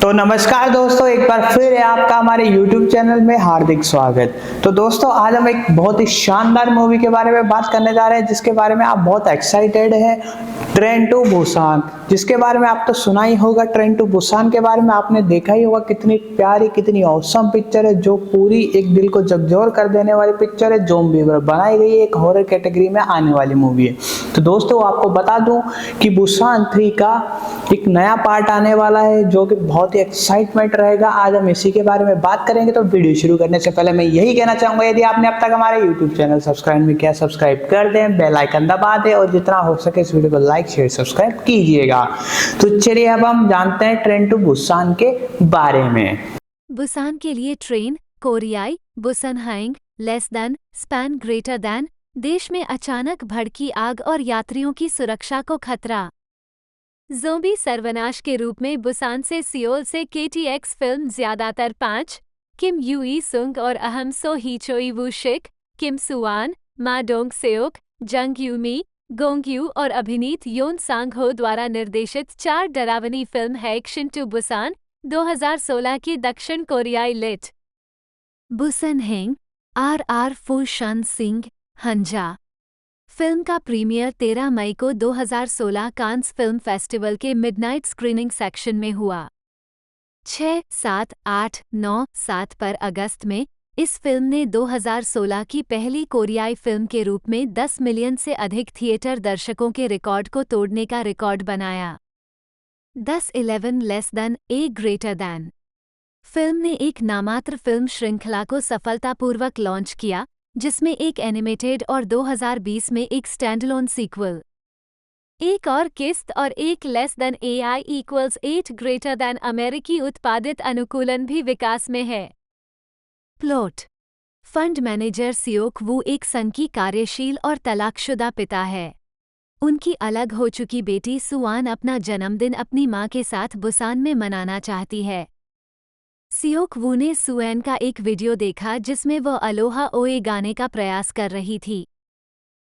तो नमस्कार दोस्तों, एक बार फिर है आपका हमारे YouTube चैनल में हार्दिक स्वागत। तो दोस्तों, आज हम एक बहुत ही शानदार मूवी के बारे में बात करने जा रहे हैं जिसके बारे में आप बहुत एक्साइटेड हैं, ट्रेन टू बुसान। जिसके बारे में आप तो सुना ही होगा। ट्रेन टू बुसान के बारे में आपने देखा ही होगा। कितनी प्यारी, कितनी औसम पिक्चर है, जो पूरी एक दिल को झकझोर कर देने वाली पिक्चर है। ज़ॉम्बी पर बनाई गई एक हॉरर कैटेगरी में आने वाली मूवी है। तो दोस्तों, आपको बता दूं कि बुसान 3 का एक नया पार्ट आने वाला है जो कि बहुत ही एक्साइटमेंट रहेगा। आज हम इसी के बारे में बात करेंगे। तो वीडियो शुरू करने से पहले मैं यही कहना चाहूंगा, यदि आपने अब तक हमारे YouTube चैनल सब्सक्राइब नहीं किया, सब्सक्राइब कर दें, बेल आइकन दबा दें और जितना हो सके इस वीडियो को लाइक शेयर सब्सक्राइब कीजिएगा। तो चलिए अब हम जानते हैं ट्रेन टू बुसान के बारे में। बुसान के लिए ट्रेन कोरियाई बुसनहाइंग less than span greater than देश में अचानक भड़की आग और यात्रियों की सुरक्षा को खतरा। ज़ोंबी सर्वनाश के रूप में बुसान से सियोल से KTX फिल्म ज्यादातर 5 किम यूई सुंग और अहम सो हिचोई वू शिक, किम सुआन, मा डोंग सेओक, जंग यूमी, गोंग यू और अभिनीत योन सांग हो द्वारा निर्देशित 4 डरावनी फिल्म है एक्शन टू बुसान 2016 की दक्षिण कोरियाई लिट बुसनहेंग RR फू शन सिंह हंजा फिल्म का प्रीमियर 13 मई को 2016 कांस फिल्म फेस्टिवल के मिडनाइट स्क्रीनिंग सेक्शन में हुआ। 6, 7, 8, 9, 7 पर अगस्त में इस फिल्म ने 2016 की पहली कोरियाई फिल्म के रूप में 10 मिलियन से अधिक थिएटर दर्शकों के रिकॉर्ड को तोड़ने का रिकॉर्ड बनाया। 10-11 लेस देन ए ग्रेटर देन फिल्म ने एक नामात्र फिल्म श्रृंखला को सफलतापूर्वक लॉन्च किया, जिसमें एक एनिमेटेड और 2020 में एक स्टैंडअलोन सीक्वल, एक और किस्त और एक less than AI=8 greater than अमेरिकी उत्पादित अनुकूलन भी विकास में है। प्लॉट फंड मैनेजर सियोक वू एक संघी कार्यशील और तलाकशुदा पिता है। उनकी अलग हो चुकी बेटी सुआन अपना जन्मदिन अपनी मां के साथ बुसान में मनाना चाहती है। सियोक वू ने सुएन का एक वीडियो देखा जिसमें वह अलोहा ओए गाने का प्रयास कर रही थी।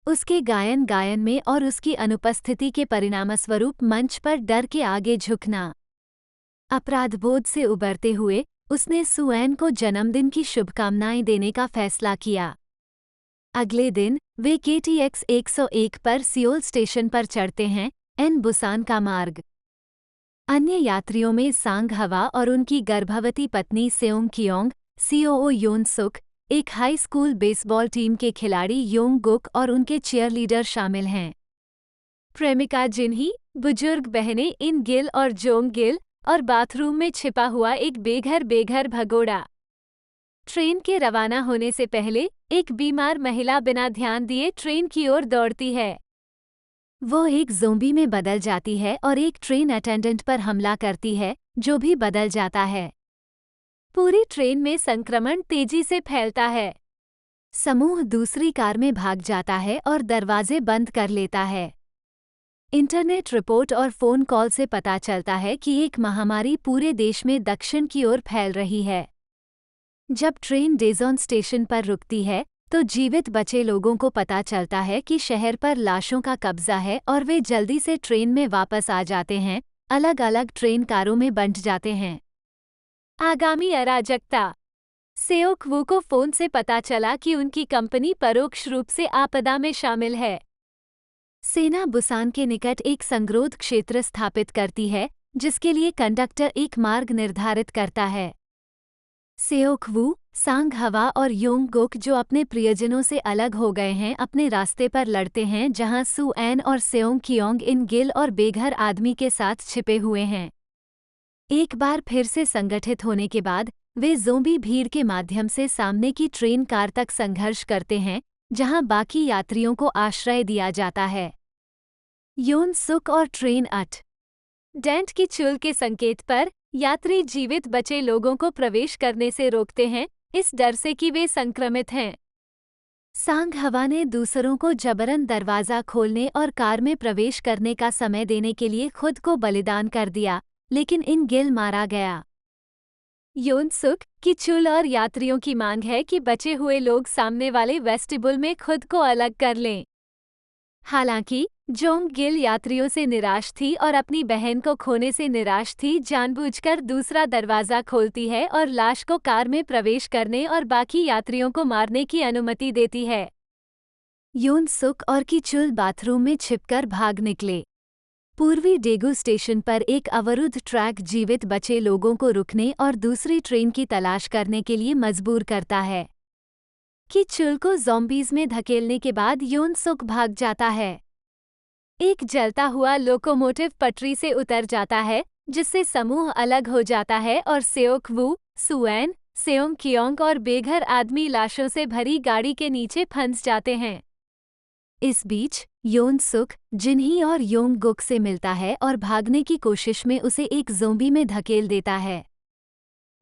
उसके गायन में और उसकी अनुपस्थिति के परिणामस्वरूप मंच पर डर के आगे झुकना। अपराधबोध से उबरते हुए उसने सुएन को जन्मदिन की शुभकामनाएं देने का फैसला किया। अगले दिन वे KTX 101 पर सियोल स्टेशन पर चढ़ते हैं, एन बुसान का मार्ग। अन्य यात्रियों में सांग हवा और उनकी गर्भवती पत्नी सेओंग कियोंग, COO योन सुक, एक हाई स्कूल बेसबॉल टीम के खिलाड़ी योंग गुक और उनके चीयरलीडर शामिल हैं। प्रेमिका जिन्ही, बुजुर्ग बहनें इन गिल और जोंग गिल और बाथरूम में छिपा हुआ एक बेघर भगोड़ा। ट्रेन के रवाना होने से पहले एक बीमार महिला बिना ध्यान दिए ट्रेन की ओर दौड़ती है। वो एक ज़ोंबी में बदल जाती है और एक ट्रेन अटेंडेंट पर हमला करती है, जो भी बदल जाता है। पूरी ट्रेन में संक्रमण तेजी से फैलता है। समूह दूसरी कार में भाग जाता है और दरवाजे बंद कर लेता है। इंटरनेट रिपोर्ट और फ़ोन कॉल से पता चलता है कि एक महामारी पूरे देश में दक्षिण की ओर फैल रही है। जब ट्रेन डेज़ोन स्टेशन पर रुकती है, तो जीवित बचे लोगों को पता चलता है कि शहर पर लाशों का कब्जा है और वे जल्दी से ट्रेन में वापस आ जाते हैं, अलग अलग ट्रेन कारों में बंट जाते हैं। आगामी अराजकता सेओक वू को फोन से पता चला कि उनकी कंपनी परोक्ष रूप से आपदा में शामिल है। सेना बुसान के निकट एक संगरोध क्षेत्र स्थापित करती है, जिसके लिए कंडक्टर एक मार्ग निर्धारित करता है। सेओक वू, सांग हवा और योंग गुक, जो अपने प्रियजनों से अलग हो गए हैं, अपने रास्ते पर लड़ते हैं जहां सुएन और सेओंग कियोंग इन गिल और बेघर आदमी के साथ छिपे हुए हैं। एक बार फिर से संगठित होने के बाद वे ज़ोंबी भीड़ के माध्यम से सामने की ट्रेन कार तक संघर्ष करते हैं, जहां बाकी यात्रियों को आश्रय दिया जाता है। योन सुक और ट्रेन डेंट की चुल के संकेत पर यात्री जीवित बचे लोगों को प्रवेश करने से रोकते हैं, इस डर से कि वे संक्रमित हैं। सांग हवा ने दूसरों को जबरन दरवाजा खोलने और कार में प्रवेश करने का समय देने के लिए खुद को बलिदान कर दिया, लेकिन इन गिल मारा गया। योन सुक की चुल और यात्रियों की मांग है कि बचे हुए लोग सामने वाले वेस्टिबुल में खुद को अलग कर लें। हालांकि जोंग गिल यात्रियों से निराश थी और अपनी बहन को खोने से निराश थी, जानबूझकर दूसरा दरवाजा खोलती है और लाश को कार में प्रवेश करने और बाकी यात्रियों को मारने की अनुमति देती है। योन सुक और की चुल बाथरूम में छिपकर भाग निकले। पूर्वी डेगू स्टेशन पर एक अवरुद्ध ट्रैक जीवित बचे लोगों को रुकने और दूसरी ट्रेन की तलाश करने के लिए मजबूर करता है। कि चुल को ज़ॉम्बीज़ में धकेलने के बाद योन सुक भाग जाता है। एक जलता हुआ लोकोमोटिव पटरी से उतर जाता है, जिससे समूह अलग हो जाता है और सेओक वू, सुएन, सेओंग कियोंग और बेघर आदमी लाशों से भरी गाड़ी के नीचे फंस जाते हैं। इस बीच योन सुक जिन्ही और योंग गुक से मिलता है और भागने की कोशिश में उसे एक ज़ोंबी में धकेल देता है।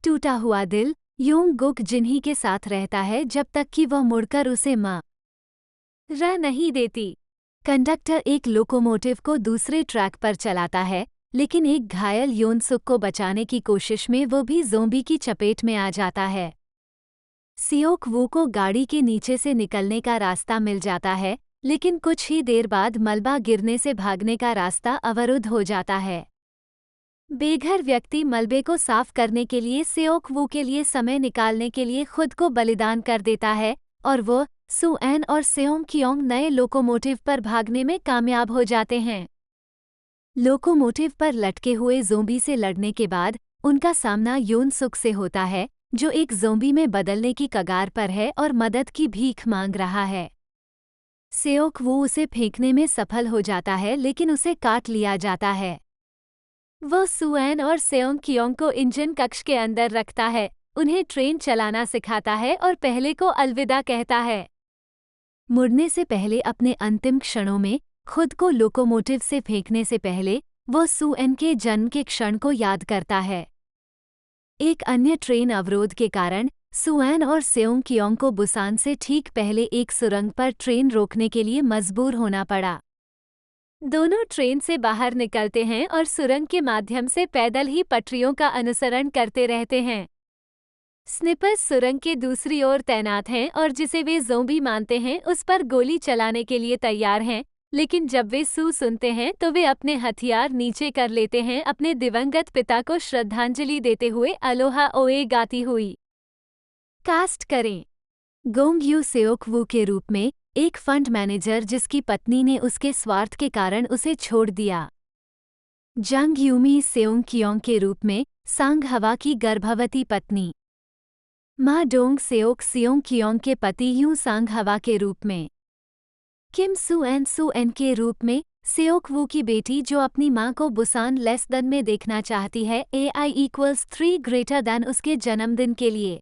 टूटा हुआ दिल योंग गुक जिन्ही के साथ रहता है जब तक कि वह मुड़कर उसे मार नहीं देती। कंडक्टर एक लोकोमोटिव को दूसरे ट्रैक पर चलाता है, लेकिन एक घायल योन सुक को बचाने की कोशिश में वो भी ज़ोंबी की चपेट में आ जाता है। सियोक वू को गाड़ी के नीचे से निकलने का रास्ता मिल जाता है, लेकिन कुछ ही देर बाद मलबा गिरने से भागने का रास्ता अवरुद्ध हो जाता है। बेघर व्यक्ति मलबे को साफ करने के लिए सेओक वू के लिए समय निकालने के लिए खुद को बलिदान कर देता है और वो सुएन और सेओंग कियोंग नए लोकोमोटिव पर भागने में कामयाब हो जाते हैं। लोकोमोटिव पर लटके हुए ज़ोंबी से लड़ने के बाद उनका सामना योन सुक से होता है, जो एक ज़ोंबी में बदलने की कगार पर है और मदद की भीख मांग रहा है। सेओक वू उसे फेंकने में सफल हो जाता है, लेकिन उसे काट लिया जाता है। वो सुएन और सेओंग कियोंग को इंजन कक्ष के अंदर रखता है, उन्हें ट्रेन चलाना सिखाता है और पहले को अलविदा कहता है। मुड़ने से पहले अपने अंतिम क्षणों में खुद को लोकोमोटिव से फेंकने से पहले वो सुएन के जन्म के क्षण को याद करता है। एक अन्य ट्रेन अवरोध के कारण सुएन और सेओंग कियोंग को बुसान से ठीक पहले एक सुरंग पर ट्रेन रोकने के लिए मजबूर होना पड़ा। दोनों ट्रेन से बाहर निकलते हैं और सुरंग के माध्यम से पैदल ही पटरियों का अनुसरण करते रहते हैं। स्निपर्स सुरंग के दूसरी ओर तैनात हैं और जिसे वे ज़ोंबी मानते हैं उस पर गोली चलाने के लिए तैयार हैं, लेकिन जब वे सुनते हैं तो वे अपने हथियार नीचे कर लेते हैं, अपने दिवंगत पिता को श्रद्धांजलि देते हुए अलोहा ओए गाती हुई। कास्ट करें। गोंग यू सेओक वू के रूप में एक फंड मैनेजर जिसकी पत्नी ने उसके स्वार्थ के कारण उसे छोड़ दिया। जंग यूमी सेओंग कियोंग के रूप में सांग हवा की गर्भवती पत्नी। मा डोंग सेओक सियोंग कियोंग के पति यूं सांग हवा के रूप में। किम सुएन के रूप में सेओक वू की बेटी जो अपनी मां को बुसान लेस देन में देखना चाहती है, AI=3 ग्रेटर देन उसके जन्मदिन के लिए।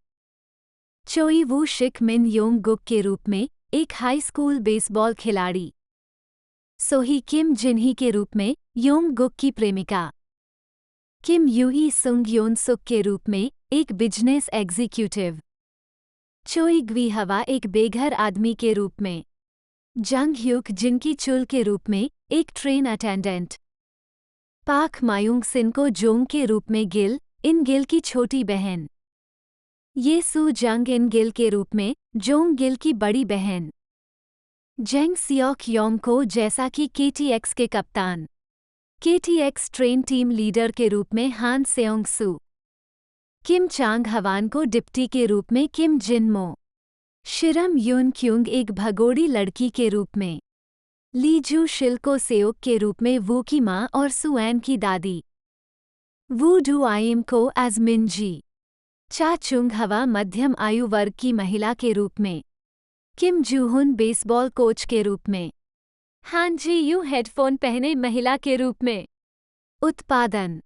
चोई वू शिक मिन योंग गुक के रूप में एक हाई स्कूल बेसबॉल खिलाड़ी। सोही किम जिन्ही के रूप में योंग गुक की प्रेमिका। किम यूही सुंग योन सुक के रूप में एक बिजनेस एग्जीक्यूटिव। चोई ग्वी हवा एक बेघर आदमी के रूप में। जंग ह्यूक जिनकी चुल के रूप में एक ट्रेन अटेंडेंट। पाक मायुंग सिन को जोंग के रूप में गिल, इन गिल की छोटी बहन। ये सू जंग इन गिल के रूप में जोंग गिल की बड़ी बहन। जेंग सियोक योंग को जैसा कि KTX के कप्तान। KTX ट्रेन टीम लीडर के रूप में हान सेओंग सू। किम चांग हवान को डिप्टी के रूप में किम जिन मो। शिरम यून क्यूंग एक भगोड़ी लड़की के रूप में। ली जू शिल को सेओक के रूप में वू की मां और सुएन की दादी। वू डू आइम को एज मिनजी। चा चुंग हवा मध्यम आयु वर्ग की महिला के रूप में। किम जूहुन बेसबॉल कोच के रूप में। हान जी यू हेडफोन पहने महिला के रूप में। उत्पादन।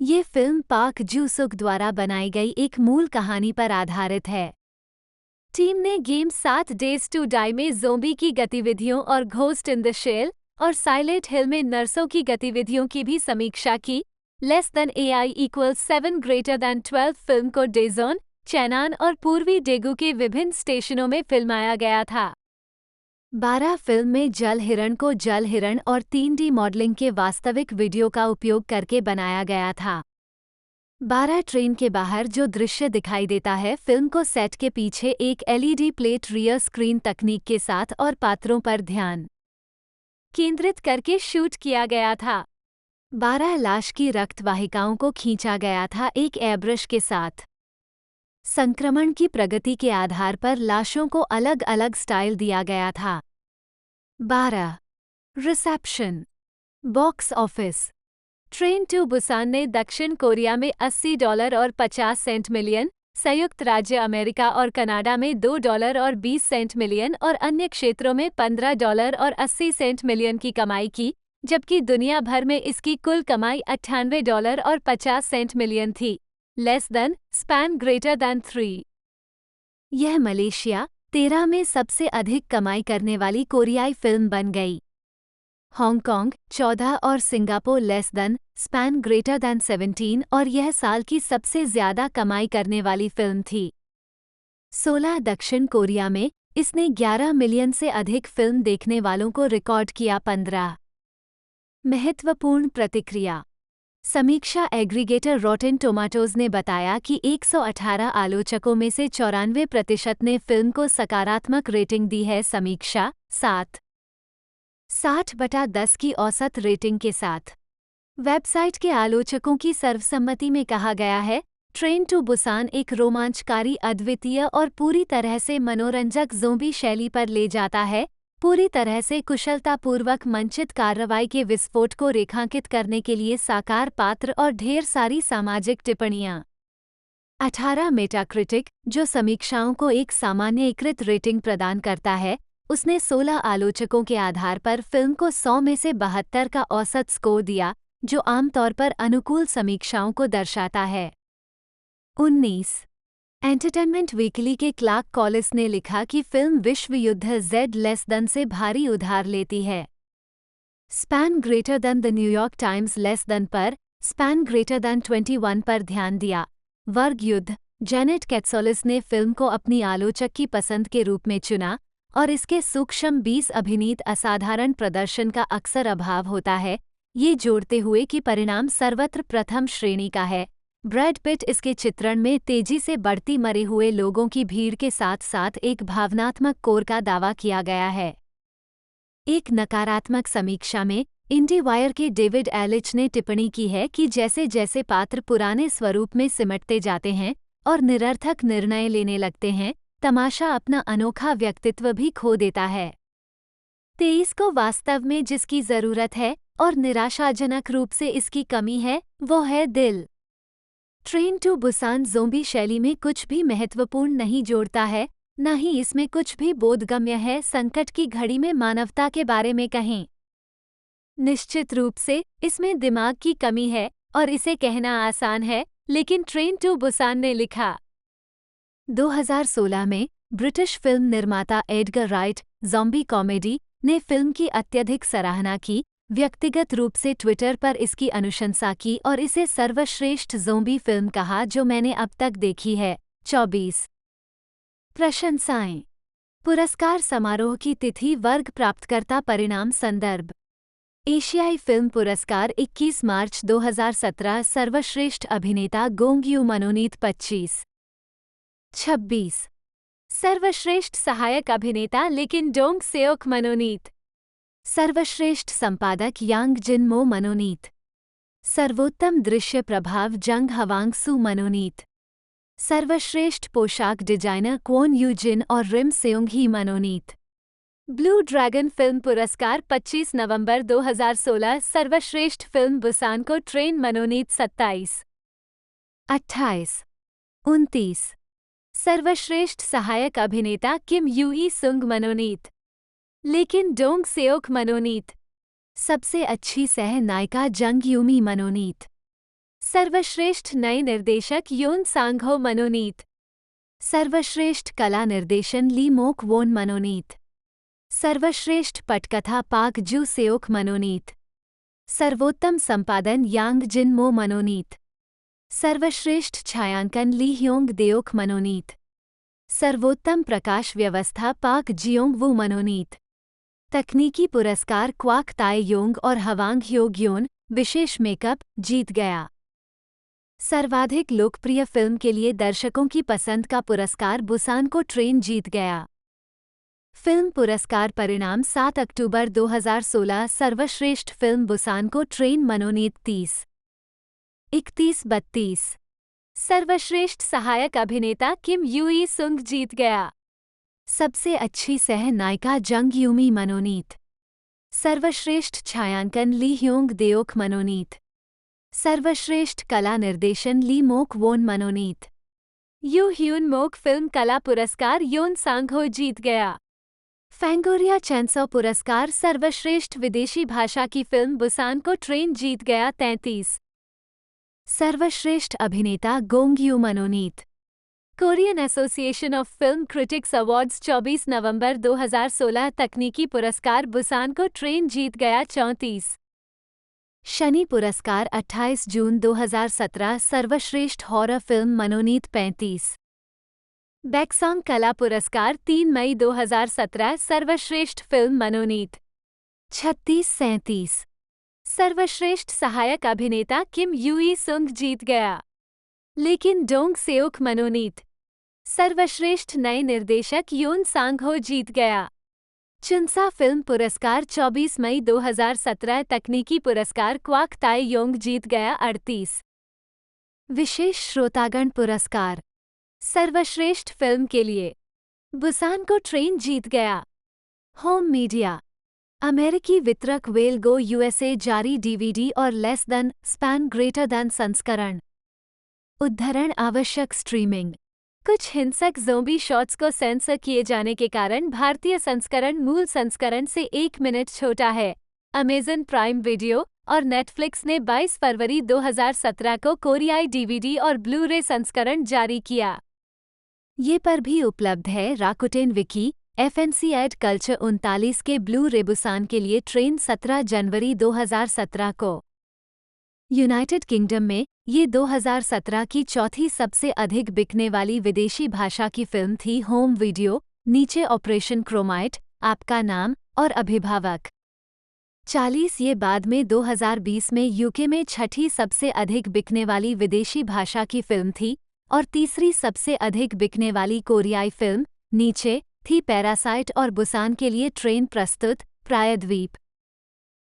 ये फिल्म पाक जू सुक द्वारा बनाई गई एक मूल कहानी पर आधारित है। टीम ने गेम 7 डेज टू डाई में ज़ोंबी की गतिविधियों और घोस्ट इन द शेल और साइलेंट हिल में नर्सों की गतिविधियों की भी समीक्षा की। Less than AI=7 greater than 12 film को डेज़ोन, चेनान और पूर्वी डेगू के विभिन्न स्टेशनों में फिल्माया गया था। 12 फिल्म में जल हिरण को जल हिरण और 3D मॉडलिंग के वास्तविक वीडियो का उपयोग करके बनाया गया था। 12 ट्रेन के बाहर जो दृश्य दिखाई देता है फिल्म को सेट के पीछे एक LED प्लेट रियर स्क्रीन तकनीक के साथ और पात्रों पर ध्यान केंद्रित करके शूट किया गया था। 12 लाश की रक्त वाहिकाओं को खींचा गया था एक एयरब्रश के साथ। संक्रमण की प्रगति के आधार पर लाशों को अलग अलग स्टाइल दिया गया था। 12. Reception. Box office. Train to Busan ने दक्षिण कोरिया में $80 और 50 सेंट मिलियन, संयुक्त राज्य अमेरिका और कनाडा में $2 और 20 सेंट मिलियन और अन्य क्षेत्रों में $15 और 80 सेंट मिलियन की कमाई की, जबकि दुनिया भर में इसकी कुल कमाई $98 और 50 सेंट मिलियन थी। Less than, span greater then 3। यह मलेशिया 13 में सबसे अधिक कमाई करने वाली कोरियाई फिल्म बन गई। हांगकांग 14 और Singapore less than, span greater then 17 और यह साल की सबसे ज्यादा कमाई करने वाली फिल्म थी। 16 दक्षिण कोरिया में इसने 11 मिलियन से अधिक फिल्म देखने वालों को रिकॉर्ड किया। 15 महत्वपूर्ण प्रतिक्रिया। समीक्षा एग्रीगेटर रॉटेन टोमाटोज ने बताया कि 118 आलोचकों में से 94% ने फिल्म को सकारात्मक रेटिंग दी है। समीक्षा 60/10 की औसत रेटिंग के साथ। वेबसाइट के आलोचकों की सर्वसम्मति में कहा गया है, ट्रेन टू बुसान एक रोमांचकारी, अद्वितीय और पूरी तरह से मनोरंजक ज़ोंबी शैली पर ले जाता है, पूरी तरह से कुशलतापूर्वक मंचित कार्रवाई के विस्फोट को रेखांकित करने के लिए साकार पात्र और ढेर सारी सामाजिक टिप्पणियां। 18 मेटाक्रिटिक, जो समीक्षाओं को एक सामान्यीकृत रेटिंग प्रदान करता है, उसने 16 आलोचकों के आधार पर फिल्म को 100 में से 72 का औसत स्कोर दिया, जो आमतौर पर अनुकूल समीक्षाओं को दर्शाता है। 19 एंटरटेनमेंट वीकली के क्लार्क कॉलिस ने लिखा कि फिल्म विश्व युद्ध Z लेस देन से भारी उधार लेती है। Span greater then the New York times less than पर स्पैन ग्रेटर देन 21 पर ध्यान दिया। वर्ग युद्ध। जेनेट कैट्सोलिस ने फिल्म को अपनी आलोचक की पसंद के रूप में चुना और इसके सूक्ष्म 20 अभिनीत असाधारण प्रदर्शन का अक्सर अभाव होता है, ये जोड़ते हुए कि परिणाम सर्वत्र प्रथम श्रेणी का है। ब्रैड पिट इसके चित्रण में तेजी से बढ़ती मरे हुए लोगों की भीड़ के साथ साथ एक भावनात्मक कोर का दावा किया गया है। एक नकारात्मक समीक्षा में इंडीवायर के डेविड एलिच ने टिप्पणी की है कि जैसे जैसे पात्र पुराने स्वरूप में सिमटते जाते हैं और निरर्थक निर्णय लेने लगते हैं, तमाशा अपना अनोखा व्यक्तित्व भी खो देता है। 23 को वास्तव में जिसकी जरूरत है और निराशाजनक रूप से इसकी कमी है, वो है दिल। ट्रेन टू बुसान ज़ोंबी शैली में कुछ भी महत्वपूर्ण नहीं जोड़ता है, न ही इसमें कुछ भी बोधगम्य है। संकट की घड़ी में मानवता के बारे में कहें। निश्चित रूप से इसमें दिमाग की कमी है और इसे कहना आसान है, लेकिन ट्रेन टू बुसान ने लिखा। 2016 में ब्रिटिश फिल्म निर्माता एडगर राइट, ज़ॉम्बी कॉमेडी, ने फिल्म की अत्यधिक सराहना की, व्यक्तिगत रूप से ट्विटर पर इसकी अनुशंसा की और इसे सर्वश्रेष्ठ ज़ोंबी फिल्म कहा जो मैंने अब तक देखी है। 24 प्रशंसाएं। पुरस्कार समारोह की तिथि, वर्ग, प्राप्तकर्ता, परिणाम, संदर्भ। एशियाई फिल्म पुरस्कार 21 मार्च 2017, सर्वश्रेष्ठ अभिनेता गोंग यू मनोनीत 25। 26 सर्वश्रेष्ठ सहायक अभिनेता लेकिन डोंग सेओक मनोनीत। सर्वश्रेष्ठ संपादक यांग जिन मो मनोनीत। सर्वोत्तम दृश्य प्रभाव जंग हवांग सू मनोनीत। सर्वश्रेष्ठ पोशाक डिजाइनर क्वोन यू जिन और रिम सेउंग ही मनोनीत। ब्लू ड्रैगन फिल्म पुरस्कार 25 नवंबर 2016, सर्वश्रेष्ठ फिल्म बुसान को ट्रेन मनोनीत 27। 28 29 सर्वश्रेष्ठ सहायक अभिनेता किम यूई सुंग मनोनीत, लेकिन डोंग सेओक मनोनीत। सबसे अच्छी सह नायिका जंग यूमी मनोनीत। सर्वश्रेष्ठ नए निर्देशक योन सांग-हो मनोनीत। सर्वश्रेष्ठ कला निर्देशन ली मोक वोन मनोनीत। सर्वश्रेष्ठ पटकथा पाक जू सेओक मनोनीत। सर्वोत्तम संपादन यांग जिन मो मनोनीत। सर्वश्रेष्ठ छायांकन ली ह्योंग देओक मनोनीत। सर्वोत्तम प्रकाश व्यवस्था पाक जियोंग वू मनोनीत। तकनीकी पुरस्कार क्वाक ताए योंग और हवांग ह्योग्योन, विशेष मेकअप, जीत गया। सर्वाधिक लोकप्रिय फिल्म के लिए दर्शकों की पसंद का पुरस्कार बुसान को ट्रेन जीत गया। फिल्म पुरस्कार परिणाम 7 अक्टूबर 2016 सर्वश्रेष्ठ फिल्म बुसान को ट्रेन मनोनीत 30, 31, 32। सर्वश्रेष्ठ सहायक अभिनेता किम यूई सुंग जीत गया। सबसे अच्छी सह नायिका जंग यूमी मनोनीत। सर्वश्रेष्ठ छायांकन ली ह्योंग देओक मनोनीत। सर्वश्रेष्ठ कला निर्देशन ली मोक वोन मनोनीत। यू ह्यून मोक फिल्म कला पुरस्कार योन सांग हो जीत गया। फैंगोरिया चैंसो पुरस्कार सर्वश्रेष्ठ विदेशी भाषा की फिल्म बुसान को ट्रेन जीत गया 33। सर्वश्रेष्ठ अभिनेता गोंग यू मनोनीत। Korean association of film critics awards 24 नवंबर 2016 तकनीकी पुरस्कार बुसान को ट्रेन जीत गया 34। शनि पुरस्कार 28 जून 2017 सर्वश्रेष्ठ हॉरर फिल्म मनोनीत 35। बैक्सोंग कला पुरस्कार 3 मई 2017 सर्वश्रेष्ठ फिल्म मनोनीत 36, 37। सर्वश्रेष्ठ सहायक अभिनेता किम यूई सुंग जीत गया, लेकिन डोंग सेओक मनोनीत। सर्वश्रेष्ठ नए निर्देशक योन सांग हो जीत गया। चुनसा फिल्म पुरस्कार 24 मई 2017 तकनीकी पुरस्कार क्वाक ताई योंग जीत गया 38। विशेष श्रोतागण पुरस्कार सर्वश्रेष्ठ फिल्म के लिए बुसान को ट्रेन जीत गया। होम मीडिया अमेरिकी वितरक वेल गो यूएसए जारी डीवीडी और less than span greater then संस्करण। उद्धरण आवश्यक स्ट्रीमिंग। कुछ हिंसक ज़ोंबी शॉट्स को सेंसर किए जाने के कारण भारतीय संस्करण मूल संस्करण से 1 मिनट छोटा है। अमेज़न प्राइम वीडियो और नेटफ्लिक्स ने 22 फरवरी 2017 को कोरियाई डीवीडी और ब्लू रे संस्करण जारी किया। ये पर भी उपलब्ध है। Rakuten Viki FNC add culture 39 के ब्लू रे बुसान के लिए ट्रेन 17 जनवरी 2017 को। यूनाइटेड किंगडम में ये 2017 की चौथी सबसे अधिक बिकने वाली विदेशी भाषा की फिल्म थी। होम वीडियो नीचे ऑपरेशन क्रोमाइट, आपका नाम और अभिभावक 40। ये बाद में 2020 में यूके में छठी सबसे अधिक बिकने वाली विदेशी भाषा की फिल्म थी और तीसरी सबसे अधिक बिकने वाली कोरियाई फिल्म नीचे थी। पैरासाइट और बुसान के लिए ट्रेन प्रस्तुत प्रायद्वीप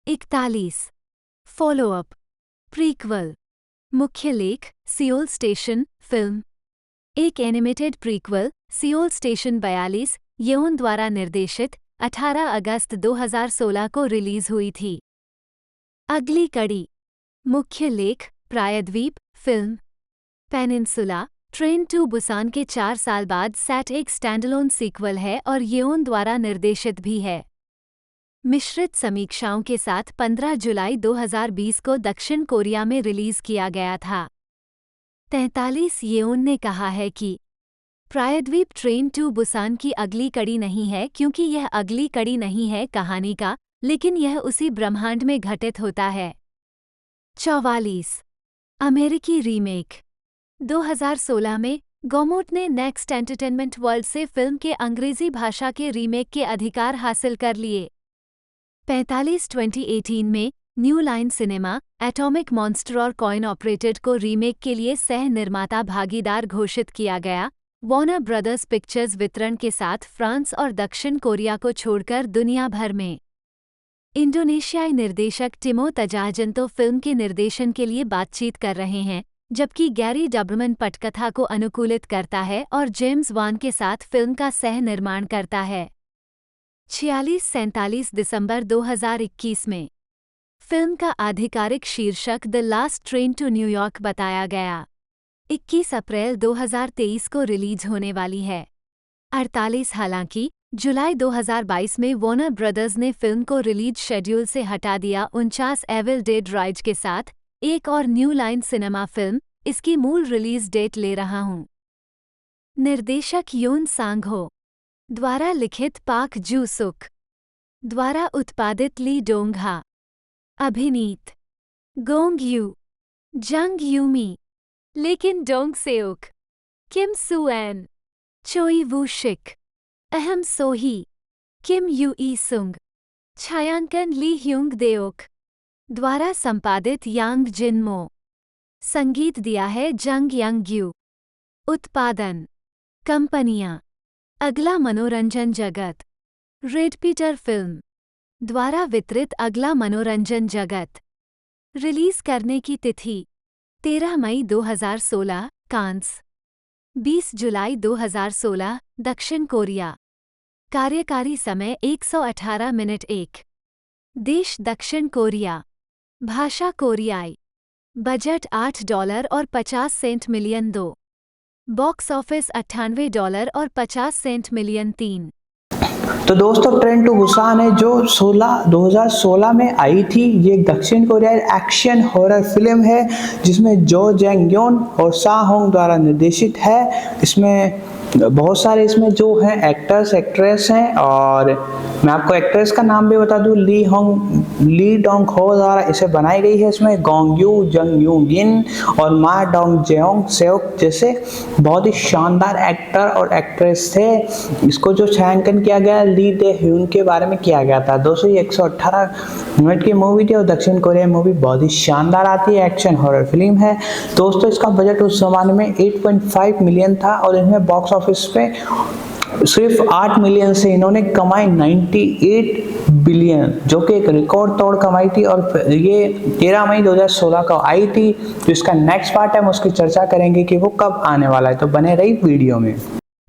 41। फॉलोअप प्रीक्वल मुख्य लेख सियोल स्टेशन फिल्म। एक एनिमेटेड प्रीक्वल सियोल स्टेशन 42 येओन द्वारा निर्देशित 18 अगस्त 2016 को रिलीज हुई थी। अगली कड़ी मुख्य लेख प्रायद्वीप फिल्म। पेनिनसुला ट्रेन टू बुसान के 4 साल बाद सेट एक स्टैंडअलोन सीक्वल है और येओन द्वारा निर्देशित भी है। मिश्रित समीक्षाओं के साथ 15 जुलाई 2020 को दक्षिण कोरिया में रिलीज किया गया था। 43 येओन ने कहा है कि प्रायद्वीप ट्रेन टू बुसान की अगली कड़ी नहीं है क्योंकि यह अगली कड़ी नहीं है कहानी का, लेकिन यह उसी ब्रह्मांड में घटित होता है। 44 अमेरिकी रीमेक 2016 में गोमोट ने नेक्स्ट एंटरटेनमेंट वर्ल्ड से फिल्म के अंग्रेजी भाषा के रीमेक के अधिकार हासिल कर लिए। 45 2018 में new line cinema atomic monster और कॉइन ऑपरेटेड को रीमेक के लिए सह निर्माता भागीदार घोषित किया गया। वॉर्नर ब्रदर्स पिक्चर्स वितरण के साथ फ्रांस और दक्षिण कोरिया को छोड़कर दुनिया भर में। इंडोनेशियाई निर्देशक टिमो तजाहजंतो फिल्म के निर्देशन के लिए बातचीत कर रहे हैं, जबकि गैरी डबरमन पटकथा को अनुकूलित करता है और जेम्स वान के साथ फिल्म का सह निर्माण करता है। 46-47 दिसंबर 2021 में फिल्म का आधिकारिक शीर्षक the last train to New York बताया गया। 21 अप्रैल 2023 को रिलीज होने वाली है। 48 हालांकि जुलाई 2022 में वॉर्नर ब्रदर्स ने फिल्म को रिलीज शेड्यूल से हटा दिया। 49 एविल डेड राइज के साथ एक और न्यू लाइन सिनेमा फिल्म इसकी मूल रिलीज डेट ले रहा हूं। निर्देशक योन सांग हो द्वारा लिखित पाक जू सुक द्वारा उत्पादित ली डोंगहा। अभिनीत गोंग यू, जंग यूमी, लेकिन डोंग सेओक, किम सुएन, चोई वू शिक, अहम सोही, किम यू ई सुंग, छायांकन ली ह्यूंग देओक द्वारा संपादित यांग जिनमो। संगीत दिया है जंग यंगयू। उत्पादन कंपनियां अगला मनोरंजन जगत। रेड पीटर फिल्म द्वारा वितरित अगला मनोरंजन जगत। रिलीज करने की तिथि 13 मई 2016 कांस, 20 जुलाई 2016 दक्षिण कोरिया। कार्यकारी समय 118 मिनट 1। देश दक्षिण कोरिया। भाषा कोरियाई। बजट $8 और 50 सेंट मिलियन 2। बॉक्स ऑफिस $98 और 50 सेंट मिलियन 3। तो दोस्तों ट्रेन टू बुसान है जो 2016 में आई थी। ये दक्षिण कोरियाई एक्शन हॉरर फिल्म है जिसमें जो जंग योन और सा होंग द्वारा निर्देशित है। इसमें बहुत सारे इसमें जो हैं एक्टर्स एक्ट्रेस हैं, और मैं आपको एक्ट्रेस का नाम भी बता दूं, ली डोंग हो द्वारा इसे बनाई गई है। इसमें गोंग यू, जंग यू गिन और मा डोंग जेओंग सेओक जैसे बहुत ही शानदार एक्टर और एक्ट्रेस थे। इसको जो छायांकन किया गया ली दे ह्यून के बारे में किया गया था। दोस्तों ये 118 मिनट की मूवी थी और दक्षिण कोरिया मूवी बहुत ही शानदार आती है, एक्शन हॉरर फिल्म है। दोस्तों इसका बजट उस जमाने में 8.5 मिलियन था और इनमें बॉक्स ऑफिस पे सिर्फ 8 मिलियन से इन्होंने कमाई 98 बिलियन, जो कि एक रिकॉर्ड तोड़ कमाई थी। और ये 13 मई 2016 को आई थी। तो इसका नेक्स्ट पार्ट है, हम उसकी चर्चा करेंगे कि वो कब आने वाला है, तो बने रही वीडियो में।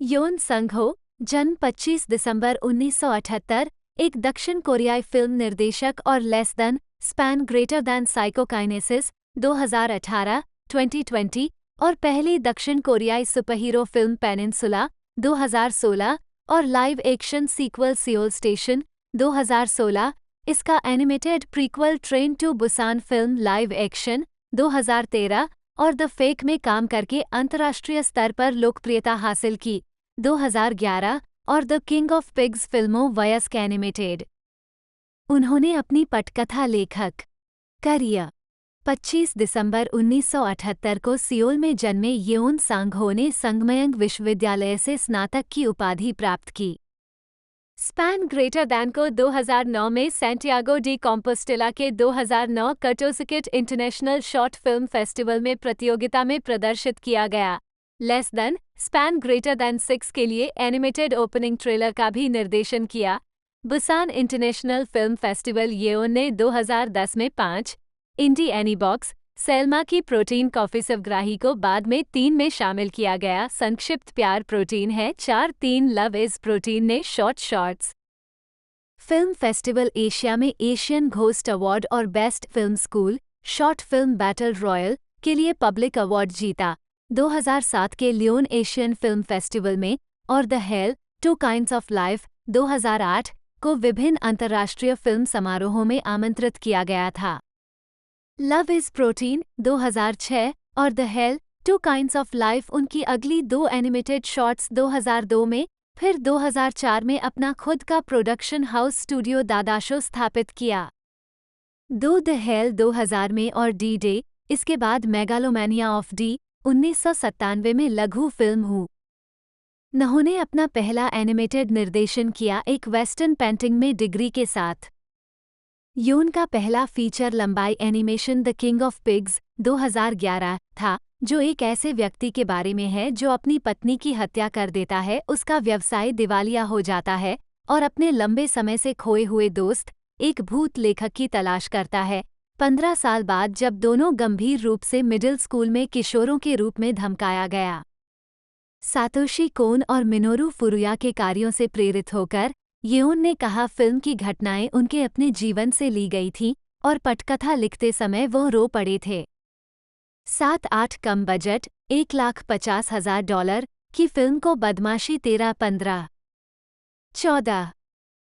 योन संग हो, जन्म 25 दिसंबर 1978, एक दक्षिण कोरियाई फिल्म निर्देशक और less than span greater than psychokinesis 2018, 2020 और पहली दक्षिण कोरियाई सुपरहीरो फिल्म पेनिनसुला 2016 और live action sequel Seoul station 2016। इसका animated prequel train to Busan फिल्म लाइव एक्शन 2013 और द फेक में काम करके अंतर्राष्ट्रीय स्तर पर लोकप्रियता हासिल की 2011 और द किंग ऑफ पिग्स फिल्मों वयस्क एनिमेटेड। उन्होंने अपनी पटकथा लेखक करियर 25 दिसंबर 1978 को सियोल में जन्मे येओन सांग हो ने संगमयंग विश्वविद्यालय से स्नातक की उपाधि प्राप्त की। स्पैन ग्रेटर दैन को 2009 में सैंटियागो डी कॉम्पोस्टेला के 2009 कटोसिकिट इंटरनेशनल शॉर्ट फिल्म फेस्टिवल में प्रतियोगिता में प्रदर्शित किया गया। Less than span greater then 6 के लिए एनिमेटेड ओपनिंग ट्रेलर का भी निर्देशन किया। बुसान इंटरनेशनल फिल्म फेस्टिवल येओन ने 2010 में 5 इंडी एनीबॉक्स सेल्मा की प्रोटीन कॉफी सवग्राही को बाद में 3 में शामिल किया गया। संक्षिप्त प्यार प्रोटीन है 4-3 लव इज प्रोटीन ने शॉर्ट्स। फिल्म फेस्टिवल एशिया में एशियन घोस्ट अवार्ड और best film school short film battle royal के लिए पब्लिक अवार्ड जीता। 2007 के लियोन एशियन फिल्म फेस्टिवल में और the hell two kinds of life 2008 को विभिन्न अंतर्राष्ट्रीय फिल्म समारोहों में आमंत्रित किया गया था। लव इज प्रोटीन 2006 और the hell two kinds of life उनकी अगली 2 एनिमेटेड शॉर्ट्स 2002 में, फिर 2004 में अपना खुद का प्रोडक्शन हाउस स्टूडियो दादाशो स्थापित किया। द हेल 2000 में और डी डे इसके बाद मेगालोमैनिया ऑफ डी 1997 में लघु फिल्म हूँ। उन्होंने अपना पहला एनिमेटेड निर्देशन किया एक वेस्टर्न पेंटिंग में डिग्री के साथ। योन का पहला फीचर लंबाई animation the king of pigs 2011 था, जो एक ऐसे व्यक्ति के बारे में है जो अपनी पत्नी की हत्या कर देता है, उसका व्यवसाय दिवालिया हो जाता है और अपने लंबे समय से खोए हुए दोस्त एक भूत लेखक की तलाश करता है। 15 साल बाद जब दोनों गंभीर रूप से मिडिल स्कूल में किशोरों के रूप में धमकाया गया। सातोशी कोन और मिनोरू फुरुया के कार्यों से प्रेरित होकर येओन ने कहा फिल्म की घटनाएं उनके अपने जीवन से ली गई थीं और पटकथा लिखते समय वो रो पड़े थे। 7-8 कम बजट $1,50,000 की फिल्म को बदमाशी 13-15 14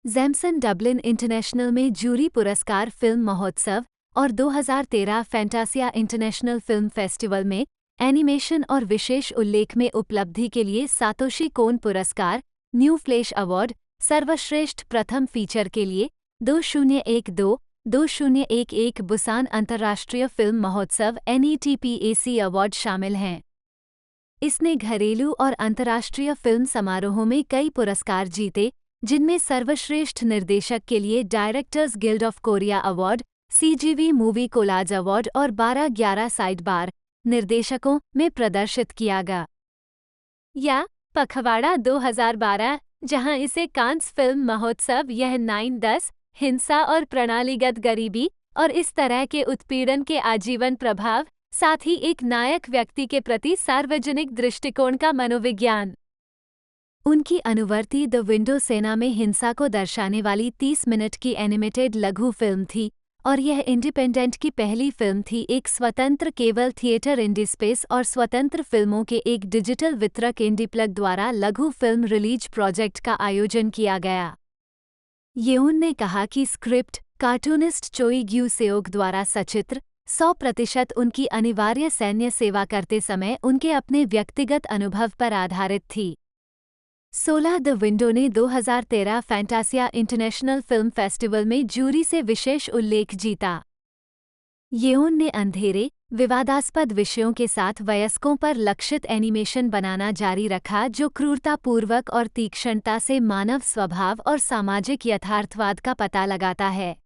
जैमसन डबलिन इंटरनेशनल में जूरी पुरस्कार फिल्म महोत्सव और 2013 फैंटासिया इंटरनेशनल फिल्म फेस्टिवल में एनिमेशन और विशेष उल्लेख में उपलब्धि के लिए सातोशी कोन पुरस्कार, न्यू फ्लैश अवार्ड सर्वश्रेष्ठ प्रथम फीचर के लिए 2012-2011 बुसान अंतर्राष्ट्रीय फिल्म महोत्सव NETPAC अवार्ड शामिल हैं। इसने घरेलू और अंतर्राष्ट्रीय फिल्म समारोहों में कई पुरस्कार जीते, जिनमें सर्वश्रेष्ठ निर्देशक के लिए directors guild of Korea award, CGV movie collage award और 12-11 साइड बार निर्देशकों में प्रदर्शित किया गया। या पखवाड़ा 2012 जहां इसे कांस फिल्म महोत्सव यह 9/10 हिंसा और प्रणालीगत गरीबी और इस तरह के उत्पीड़न के आजीवन प्रभाव, साथ ही एक नायक व्यक्ति के प्रति सार्वजनिक दृष्टिकोण का मनोविज्ञान। उनकी अनुवर्ती द विंडो सेना में हिंसा को दर्शाने वाली 30 मिनट की एनिमेटेड लघु फिल्म थी और यह इंडिपेंडेंट की पहली फिल्म थी एक स्वतंत्र केवल थिएटर इंडी स्पेस और स्वतंत्र फिल्मों के एक डिजिटल वितरक इंडीप्लग द्वारा लघु फिल्म रिलीज प्रोजेक्ट का आयोजन किया गया। येऊन ने कहा कि स्क्रिप्ट कार्टूनिस्ट चोई ग्यू सेओग द्वारा सचित्र 100% उनकी अनिवार्य सैन्य सेवा करते समय उनके अपने व्यक्तिगत अनुभव पर आधारित थी। 16 द विंडो ने 2013 फैंटासिया इंटरनेशनल फिल्म फेस्टिवल में जूरी से विशेष उल्लेख जीता। येओन ने अंधेरे, विवादास्पद विषयों के साथ वयस्कों पर लक्षित एनिमेशन बनाना जारी रखा जो क्रूरतापूर्वक और तीक्ष्णता से मानव स्वभाव और सामाजिक यथार्थवाद का पता लगाता है।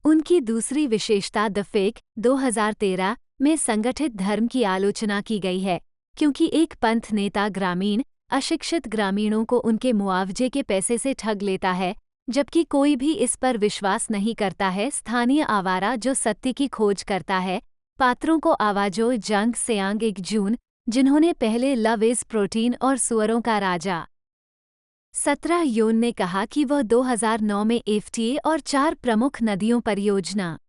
उनकी दूसरी विशेषता द फेक 2013 में संगठित धर्म की आलोचना की गई है, क्योंकि एक पंथ नेता ग्रामीण अशिक्षित ग्रामीणों को उनके मुआवजे के पैसे से ठग लेता है, जबकि कोई भी इस पर विश्वास नहीं करता है। स्थानीय आवारा जो सत्य की खोज करता है, पात्रों को आवाजो जंग सेयांग एक जून, जिन्होंने पहले लव इज प्रोटीन और सुअरों का राजा 17 योन ने कहा कि वह 2009 में एफटीए और 4 प्रमुख नदियों परियोजना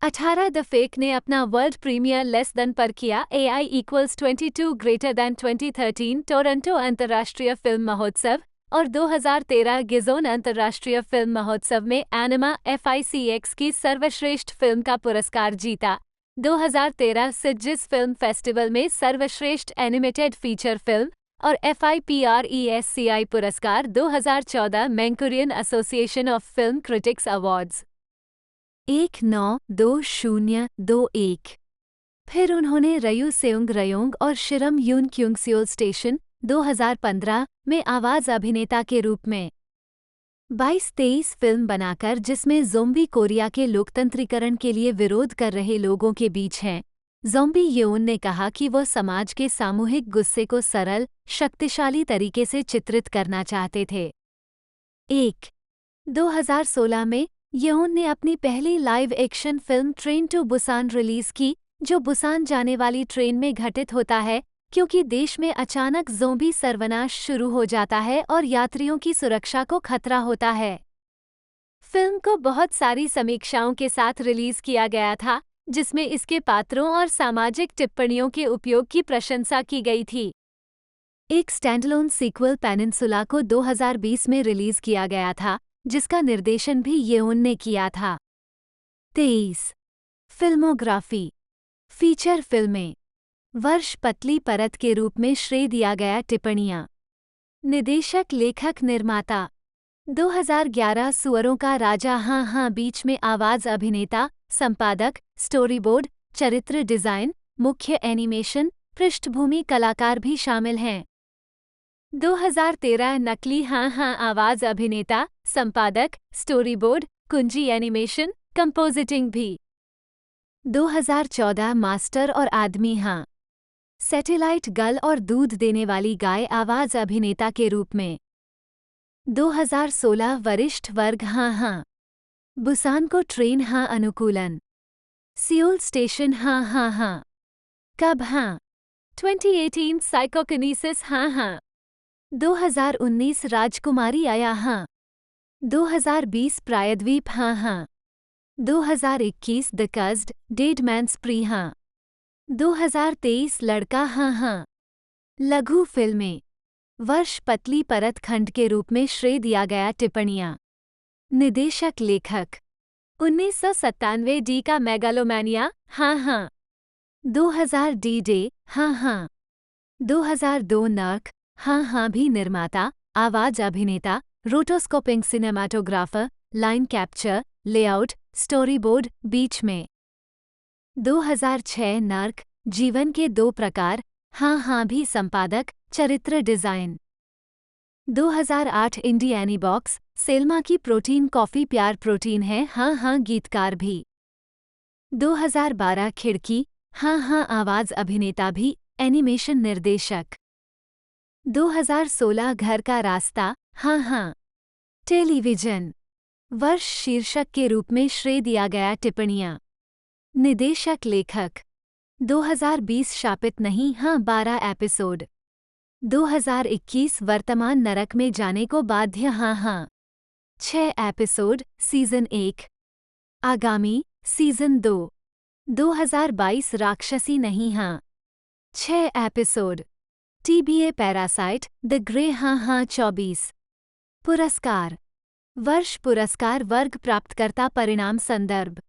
18 द फेक ने अपना वर्ल्ड प्रीमियर लेस देन पर किया। AI=22 ग्रेटर दैन 2013 टोरंटो अंतर्राष्ट्रीय फिल्म महोत्सव और 2013 गिजोन अंतर्राष्ट्रीय फिल्म महोत्सव में एनिमा FICX की सर्वश्रेष्ठ फिल्म का पुरस्कार जीता। 2013 सिडजिस फिल्म फेस्टिवल में सर्वश्रेष्ठ एनिमेटेड फीचर फिल्म और FIPRESCI पुरस्कार 2014 मैंकुरियन association of film critics awards 192021। फिर उन्होंने रयू सेउंग रयोंग और शिरम यून क्युंगसियोल स्टेशन 2015 में आवाज अभिनेता के रूप में 22-23 फिल्म बनाकर, जिसमें ज़ोंबी कोरिया के लोकतंत्रीकरण के लिए विरोध कर रहे लोगों के बीच हैं। ज़ोंबी येऊन ने कहा कि वह समाज के सामूहिक गुस्से को सरल, शक्तिशाली तरीके से चित्रित करना चाहते थे। 2016 में येऊन ने अपनी पहली लाइव एक्शन फिल्म ट्रेन टू बुसान रिलीज की, जो बुसान जाने वाली ट्रेन में घटित होता है क्योंकि देश में अचानक ज़ोंबी सर्वनाश शुरू हो जाता है और यात्रियों की सुरक्षा को खतरा होता है। फिल्म को बहुत सारी समीक्षाओं के साथ रिलीज किया गया था, जिसमें इसके पात्रों और सामाजिक टिप्पणियों के उपयोग की प्रशंसा की गई थी। एक स्टैंडअलोन सीक्वल पेनिनसुला को 2020 में रिलीज किया गया था, जिसका निर्देशन भी येऊन ने किया था। 23 फिल्मोग्राफी फीचर फिल्में वर्ष पतली परत के रूप में श्रेय दिया गया। टिप्पणियां निदेशक लेखक निर्माता 2011 सुअरों का राजा हाँ हाँ बीच में आवाज अभिनेता संपादक स्टोरीबोर्ड चरित्र डिजाइन मुख्य एनिमेशन पृष्ठभूमि कलाकार भी शामिल हैं। 2013 नकली हाँ हाँ आवाज अभिनेता संपादक स्टोरीबोर्ड कुंजी एनिमेशन कंपोजिटिंग भी। 2014 मास्टर और आदमी हाँ सैटेलाइट गल और दूध देने वाली गाय आवाज अभिनेता के रूप में। 2016 वरिष्ठ वर्ग हाँ हाँ बुसान को ट्रेन हाँ अनुकूलन सियोल स्टेशन हाँ हाँ हाँ कब हाँ 2018 साइकोकिनेसिस हाँ हाँ 2019 राजकुमारी आया हाँ 2020 प्रायद्वीप हाँ हाँ 2021 the cursed dead man's prey हाँ 2023 लड़का हाँ हाँ लघु फिल्में वर्ष पतली परत खंड के रूप में श्रेय दिया गया। टिप्पणियां निदेशक लेखक 1997 डी का मेगालोमैनिया हाँ हाँ 2000 डी डे हाँ हाँ 2002 नर्क हाँ हाँ भी निर्माता आवाज अभिनेता rotoscoping cinematographer line capture layout storyboard बीच में। 2006 नर्क जीवन के 2 प्रकार हाँ हाँ भी संपादक चरित्र डिजाइन। 2008 इंडी एनी बॉक्स सेल्मा की प्रोटीन कॉफी प्यार प्रोटीन है हाँ हाँ गीतकार भी। 2012 खिड़की हाँ हाँ आवाज अभिनेता भी एनिमेशन निर्देशक। 2016 घर का रास्ता, हाँ हाँ। टेलीविजन वर्ष शीर्षक के रूप में श्रेय दिया गया टिप्पणियाँ। निदेशक लेखक 2020 शापित नहीं, हाँ 12 एपिसोड। 2021 वर्तमान नरक में जाने को बाध्य, हाँ हाँ 6 एपिसोड, सीजन 1। आगामी सीजन 2 2022 राक्षसी नहीं, हाँ 6 episode. TBA parasite the grey, हाँ हाँ 24। पुरस्कार वर्ष पुरस्कार वर्ग प्राप्तकर्ता परिणाम संदर्भ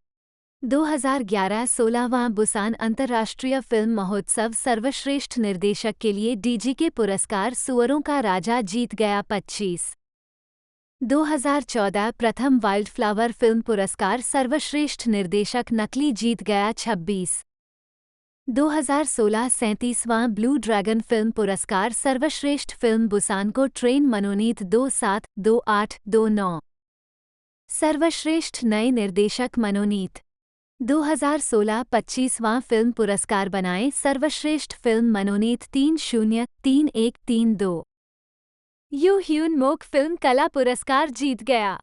2011 16वां बुसान अंतर्राष्ट्रीय फिल्म महोत्सव सर्वश्रेष्ठ निर्देशक के लिए डीजीके पुरस्कार सुअरों का राजा जीत गया 25। 2014 प्रथम वाइल्ड फ्लावर फिल्म पुरस्कार सर्वश्रेष्ठ निर्देशक नकली जीत गया 26। 2016 37वां ब्लू ड्रैगन फिल्म पुरस्कार सर्वश्रेष्ठ फिल्म बुसान को ट्रेन मनोनीत 27 28 29। सर्वश्रेष्ठ नए निर्देशक मनोनीत 2016 25वां फिल्म पुरस्कार बनाए सर्वश्रेष्ठ फिल्म मनोनीत 30 31 32। यू ह्यून मोक फिल्म कला पुरस्कार जीत गया।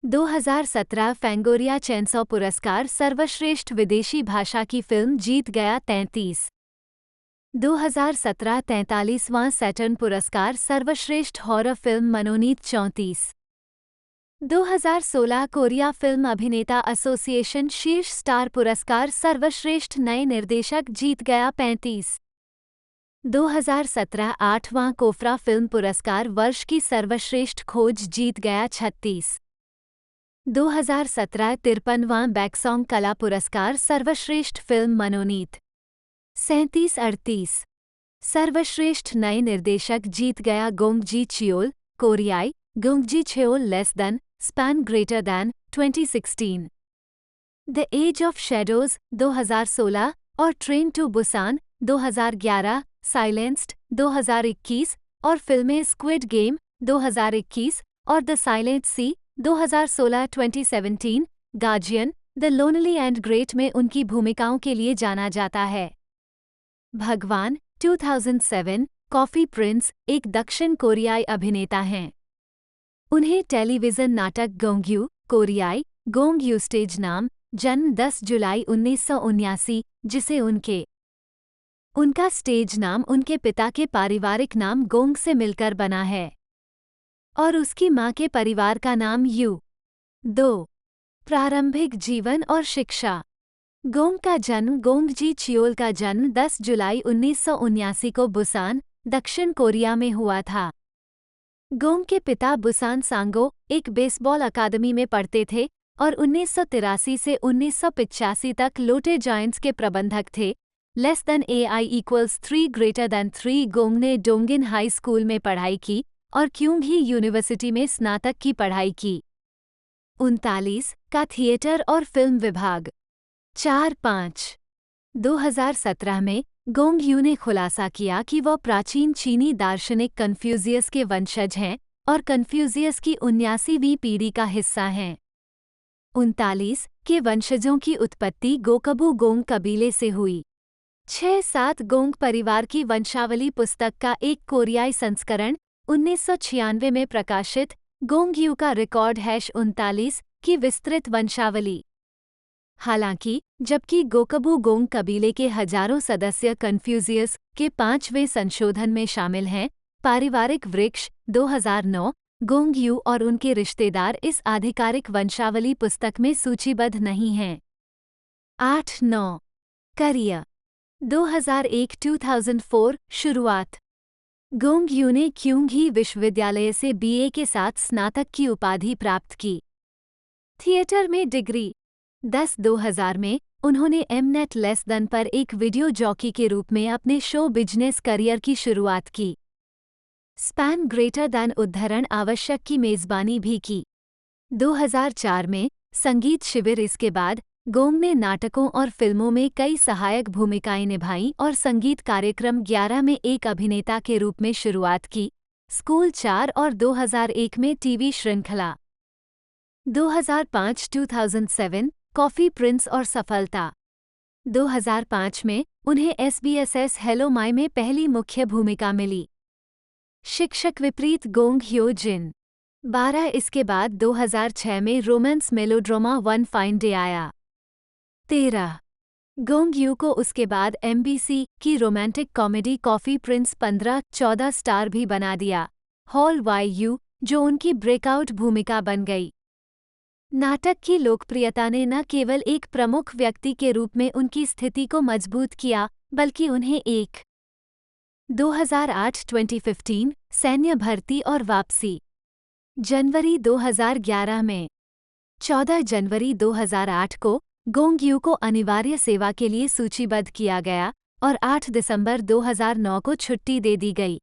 2017 फैंगोरिया चैनसॉ पुरस्कार सर्वश्रेष्ठ विदेशी भाषा की फिल्म जीत गया 33। 2017 43वां सैटर्न पुरस्कार सर्वश्रेष्ठ हॉरर फिल्म मनोनीत 34। 2016 कोरिया फिल्म अभिनेता एसोसिएशन शीर्ष स्टार पुरस्कार सर्वश्रेष्ठ नए निर्देशक जीत गया 35। 2017 8वां कोफरा फिल्म पुरस्कार वर्ष की सर्वश्रेष्ठ खोज जीत गया 36। 2017 53वां बैकसॉन्ग कला पुरस्कार सर्वश्रेष्ठ फिल्म मनोनीत 37 38। सर्वश्रेष्ठ नए निर्देशक जीत गया गोंगजी चियोल, कोरियाई, Gongji Cheol less than, span greater than 2016। The age of shadows 2016 और ट्रेन टू बुसान 2011, साइलेंस्ड 2021 और फिल्में स्क्विड गेम 2021 और the silent sea 2016 2017। Guardian the lonely and great में उनकी भूमिकाओं के लिए जाना जाता है। भगवान 2007। कॉफी प्रिंस एक दक्षिण कोरियाई अभिनेता हैं। उन्हें टेलीविजन नाटक गोंग्यू, कोरियाई गोंग्यू स्टेज नाम, जन्म 10 जुलाई 1979, जिसे उनका स्टेज नाम उनके पिता के पारिवारिक नाम गोंग से मिलकर बना है और उसकी मां के परिवार का नाम यू। 2 प्रारंभिक जीवन और शिक्षा। गोंग का जन्म गोंगजी चियोल का जन्म 10 जुलाई 1979 को बुसान, दक्षिण कोरिया में हुआ था। गोंग के पिता बुसान सांगो एक बेसबॉल अकादमी में पढ़ते थे और 1983 से 1985 तक लोटे जायंट्स के प्रबंधक थे। Less than AI=3 greater than 3 gong ने डोंगिन हाई स्कूल में पढ़ाई की और क्योंगी यूनिवर्सिटी में स्नातक की पढ़ाई की। 39 का थिएटर और फिल्म विभाग। 4-5 2017 में गोंगयू ने खुलासा किया कि वह प्राचीन चीनी दार्शनिक कन्फ्यूशियस के वंशज हैं और कन्फ्यूशियस की 79वीं पीढ़ी का हिस्सा हैं। 39 के वंशजों की उत्पत्ति गोकबू गोंग कबीले से हुई। 6-7 गोंग परिवार की वंशावली पुस्तक का एक कोरियाई संस्करण 1996 में प्रकाशित गोंगयू का रिकॉर्ड 39 की विस्तृत वंशावली। हालांकि जबकि गोकबू गोंग कबीले के हजारों सदस्य कन्फ्यूशियस के 5वें संशोधन में शामिल हैं, पारिवारिक वृक्ष 2009 गोंगयू और उनके रिश्तेदार इस आधिकारिक वंशावली पुस्तक में सूचीबद्ध नहीं हैं। 8-9 करियर 2001-2004 शुरुआत। गोंगयू ने क्योंगी विश्वविद्यालय से BA के साथ स्नातक की उपाधि प्राप्त की। थिएटर में डिग्री 2000 में उन्होंने एमनेट लेस देन पर एक वीडियो जॉकी के रूप में अपने शो बिजनेस करियर की शुरुआत की। स्पैन ग्रेटर दैन उद्धरण आवश्यक की मेजबानी भी की। 2004 में संगीत शिविर। इसके बाद गोंग ने नाटकों और फिल्मों में कई सहायक भूमिकाएं निभाईं और संगीत कार्यक्रम 11 में एक अभिनेता के रूप में शुरुआत की। स्कूल 4 और 2001 में टीवी श्रृंखला। 2005-2007 कॉफी प्रिंस और सफलता। 2005 में उन्हें SBSS हेलो माय में पहली मुख्य भूमिका मिली। शिक्षक विपरीत गोंग ह्यो जिन। 12 इसके बाद 2006 में romance melodrama one fine day आया। 13 गोंग यू को उसके बाद एमबीसी की romantic comedy coffee Prince 15-14 star भी बना दिया। हॉल वाई यू, जो उनकी ब्रेकआउट भूमिका बन गई। नाटक की लोकप्रियता ने न केवल एक प्रमुख व्यक्ति के रूप में उनकी स्थिति को मजबूत किया, बल्कि उन्हें एक 2008-2015 सैन्य भर्ती और वापसी। जनवरी 2011 में 14 जनवरी 2008 को गोंग यू को अनिवार्य सेवा के लिए सूचीबद्ध किया गया और 8 दिसंबर 2009 को छुट्टी दे दी गई।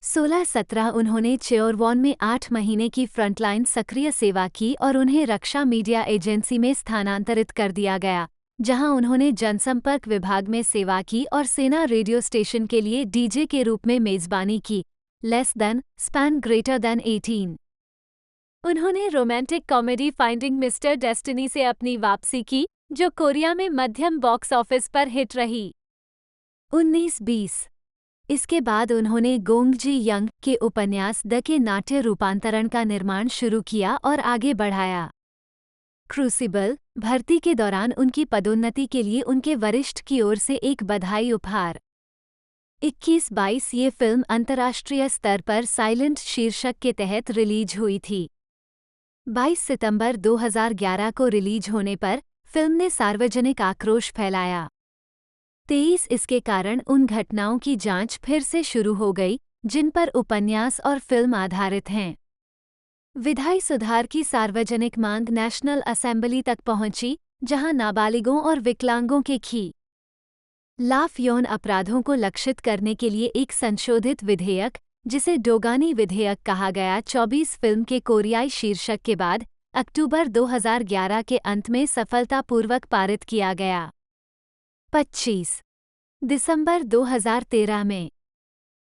16-17 उन्होंने चेओरवॉन में 8 महीने की फ्रंटलाइन सक्रिय सेवा की और उन्हें रक्षा मीडिया एजेंसी में स्थानांतरित कर दिया गया, जहां उन्होंने जनसंपर्क विभाग में सेवा की और सेना रेडियो स्टेशन के लिए डीजे के रूप में मेजबानी की। Less than, span greater then 18। उन्होंने romantic comedy finding mister destiny से अपनी वापसी की, जो कोरिया में मध्यम बॉक्स ऑफिस पर हिट रही। 19-20 इसके बाद उन्होंने गोंग जी यंग के उपन्यास द के नाट्य रूपांतरण का निर्माण शुरू किया और आगे बढ़ाया। क्रूसिबल भर्ती के दौरान उनकी पदोन्नति के लिए उनके वरिष्ठ की ओर से एक बधाई उपहार। 21-22 ये फिल्म अंतर्राष्ट्रीय स्तर पर साइलेंट शीर्षक के तहत रिलीज हुई थी। 22 सितंबर 2011 को रिलीज होने पर फिल्म ने सार्वजनिक आक्रोश फैलाया। 23 इसके कारण उन घटनाओं की जांच फिर से शुरू हो गई जिन पर उपन्यास और फिल्म आधारित हैं। विधायी सुधार की सार्वजनिक मांग नेशनल असेंबली तक पहुंची, जहां नाबालिगों और विकलांगों के खिलाफ यौन अपराधों को लक्षित करने के लिए एक संशोधित विधेयक, जिसे डोगानी विधेयक कहा गया, 24 फिल्म के कोरियाई शीर्षक के बाद अक्टूबर 2011 के अंत में सफलतापूर्वक पारित किया गया। 25 दिसंबर 2013 में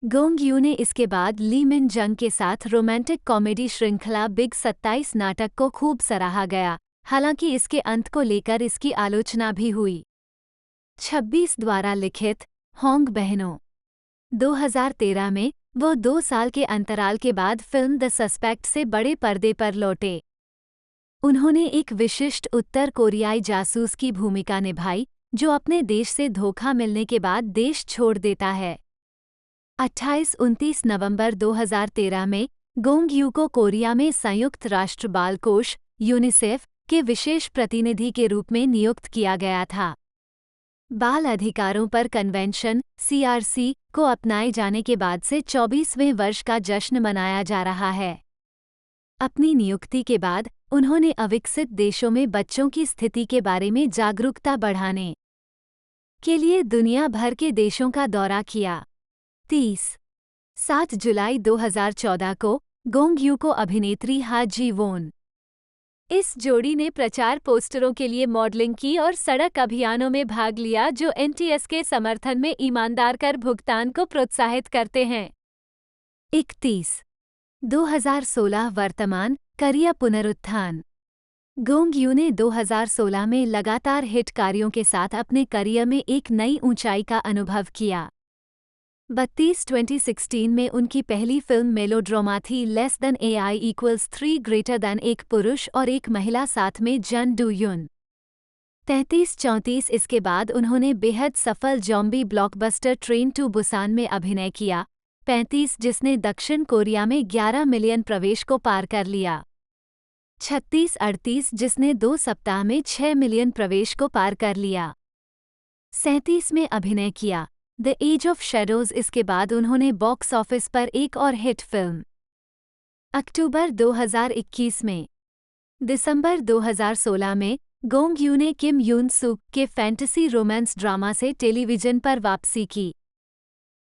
गोंग यू ने इसके बाद ली मिन जंग के साथ रोमांटिक कॉमेडी श्रृंखला बिग 27 नाटक को खूब सराहा गया, हालांकि इसके अंत को लेकर इसकी आलोचना भी हुई। 26 द्वारा लिखित होंग बहनों। 2013 में वो 2 साल के अंतराल के बाद फिल्म द सस्पेक्ट से बड़े पर्दे पर लौटे। उन्होंने एक विशिष्ट उत्तर कोरियाई जासूस की भूमिका निभाई, जो अपने देश से धोखा मिलने के बाद देश छोड़ देता है। 28-29 नवंबर 2013 में गोंग यू को कोरिया में संयुक्त राष्ट्र बाल कोष यूनिसेफ के विशेष प्रतिनिधि के रूप में नियुक्त किया गया था। बाल अधिकारों पर कन्वेंशन (CRC) को अपनाए जाने के बाद से 24वें वर्ष का जश्न मनाया जा रहा है। अपनी नियुक्ति के बाद उन्होंने अविकसित देशों में बच्चों की स्थिति के बारे में जागरूकता बढ़ाने के लिए दुनिया भर के देशों का दौरा किया। 7 जुलाई 2014 को गोंग यू को अभिनेत्री हा जी वोन इस जोड़ी ने प्रचार पोस्टरों के लिए मॉडलिंग की और सड़क अभियानों में भाग लिया, जो NTS के समर्थन में ईमानदार कर भुगतान को प्रोत्साहित करते हैं। 2016 वर्तमान करियर पुनरुत्थान। गोंग यू ने 2016 में लगातार हिट कार्यों के साथ अपने करियर में एक नई ऊंचाई का अनुभव किया। 2016 में उनकी पहली फिल्म मेलोड्रामा थी less than AI=3 greater than एक पुरुष और एक महिला साथ में जन डू युन। 33-34 इसके बाद उन्होंने बेहद सफल zombie blockbuster train to Busan में अभिनय किया। 35 जिसने दक्षिण कोरिया में 11 मिलियन प्रवेश को पार कर लिया। 36-38 जिसने 2 सप्ताह में 6 मिलियन प्रवेश को पार कर लिया। 37 में अभिनय किया द एज ऑफ शैडोज। इसके बाद उन्होंने बॉक्स ऑफिस पर एक और हिट फिल्म अक्टूबर 2021 में। दिसंबर 2016 में गोंग यू ने किम यून सूक के फैंटेसी रोमांस ड्रामा से टेलीविजन पर वापसी की।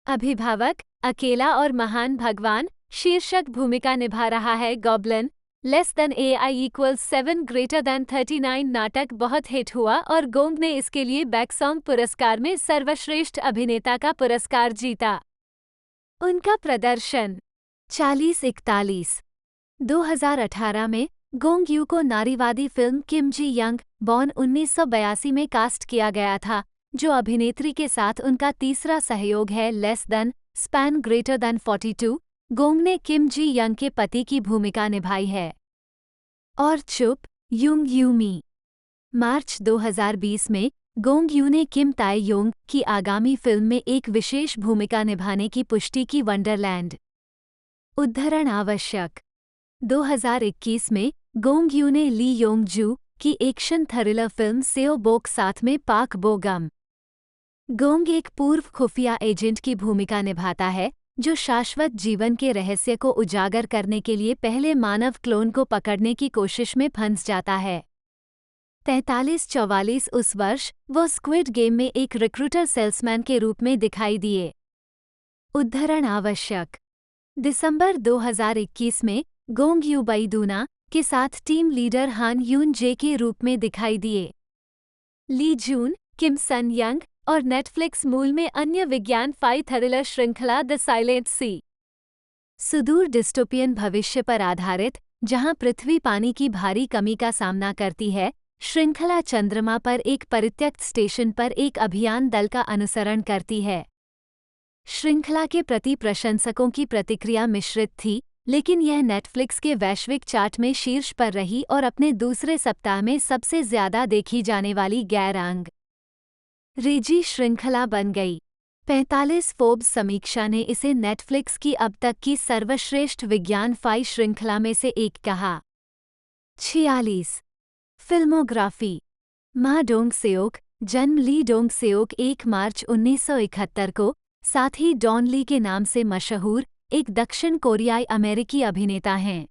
अभिभावक, अकेला और महान भगवान शीर्षक भूमिका निभा रहा है goblin. Less than AI=7 greater than 39 नाटक बहुत हिट हुआ और गोंग ने इसके लिए बैकसॉन्ग पुरस्कार में सर्वश्रेष्ठ अभिनेता का पुरस्कार जीता। उनका प्रदर्शन 40-41। 2018 में गोंग यू को नारीवादी फिल्म किम जी यंग बॉर्न 1982 में कास्ट किया गया था, जो अभिनेत्री के साथ उनका तीसरा सहयोग है। Less than, span greater then 42 gong ने किम जी यंग के पति की भूमिका निभाई है। और चुप, युंग यूमी। मार्च 2020 में गोंग यू ने किम ताए योंग की आगामी फिल्म में एक विशेष भूमिका निभाने की पुष्टि की। वंडरलैंड। उद्धरण आवश्यक। 2021 में गोंग यू ने ली योंग जू की एक्शन थ्रिलर फिल्म सेओ बोक साथ में पाक बो गम। गोंग एक पूर्व खुफिया एजेंट की भूमिका निभाता है जो शाश्वत जीवन के रहस्य को उजागर करने के लिए पहले मानव क्लोन को पकड़ने की कोशिश में फंस जाता है। 43-44 उस वर्ष वो स्क्विड गेम में एक रिक्रूटर सेल्समैन के रूप में दिखाई दिए। उद्धरण आवश्यक। दिसंबर 2021 में गोंग यू बैदूना के साथ टीम लीडर हान यून जे के रूप में दिखाई दिए। ली जून, किम सन यंग और नेटफ्लिक्स मूल में अन्य विज्ञान फाई थ्रिलर श्रृंखला द साइलेंट सी। सुदूर डिस्टोपियन भविष्य पर आधारित, जहां पृथ्वी पानी की भारी कमी का सामना करती है, श्रृंखला चंद्रमा पर एक परित्यक्त स्टेशन पर एक अभियान दल का अनुसरण करती है। श्रृंखला के प्रति प्रशंसकों की प्रतिक्रिया मिश्रित थी, लेकिन यह नेटफ्लिक्स के वैश्विक चार्ट में शीर्ष पर रही और अपने दूसरे सप्ताह में सबसे ज्यादा देखी जाने वाली गैर अंग्रेजी श्रृंखला बन गई। 45 फोर्ब्स समीक्षा ने इसे नेटफ्लिक्स की अब तक की सर्वश्रेष्ठ विज्ञान फाई श्रृंखला में से एक कहा। 46 फिल्मोग्राफी। मा डोंग सेओक, जन्म ली डोंग सेओक 1 मार्च 1971 को, साथ ही डॉन ली के नाम से मशहूर, एक दक्षिण कोरियाई अमेरिकी अभिनेता हैं।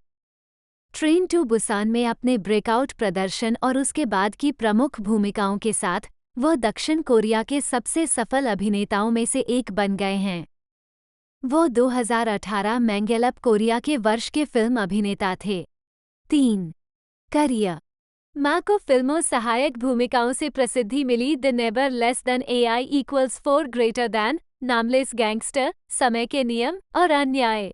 ट्रेन टू बुसान में अपने ब्रेकआउट प्रदर्शन और उसके बाद की प्रमुख भूमिकाओं के साथ वह दक्षिण कोरिया के सबसे सफल अभिनेताओं में से एक बन गए हैं। वो 2018 मैंगेलप कोरिया के वर्ष के फिल्म अभिनेता थे। 3 करियर। मां को फिल्मों सहायक भूमिकाओं से प्रसिद्धि मिली। The neighbour less than AI equals 4 greater than, nameless gangster, समय के नियम और अन्याय।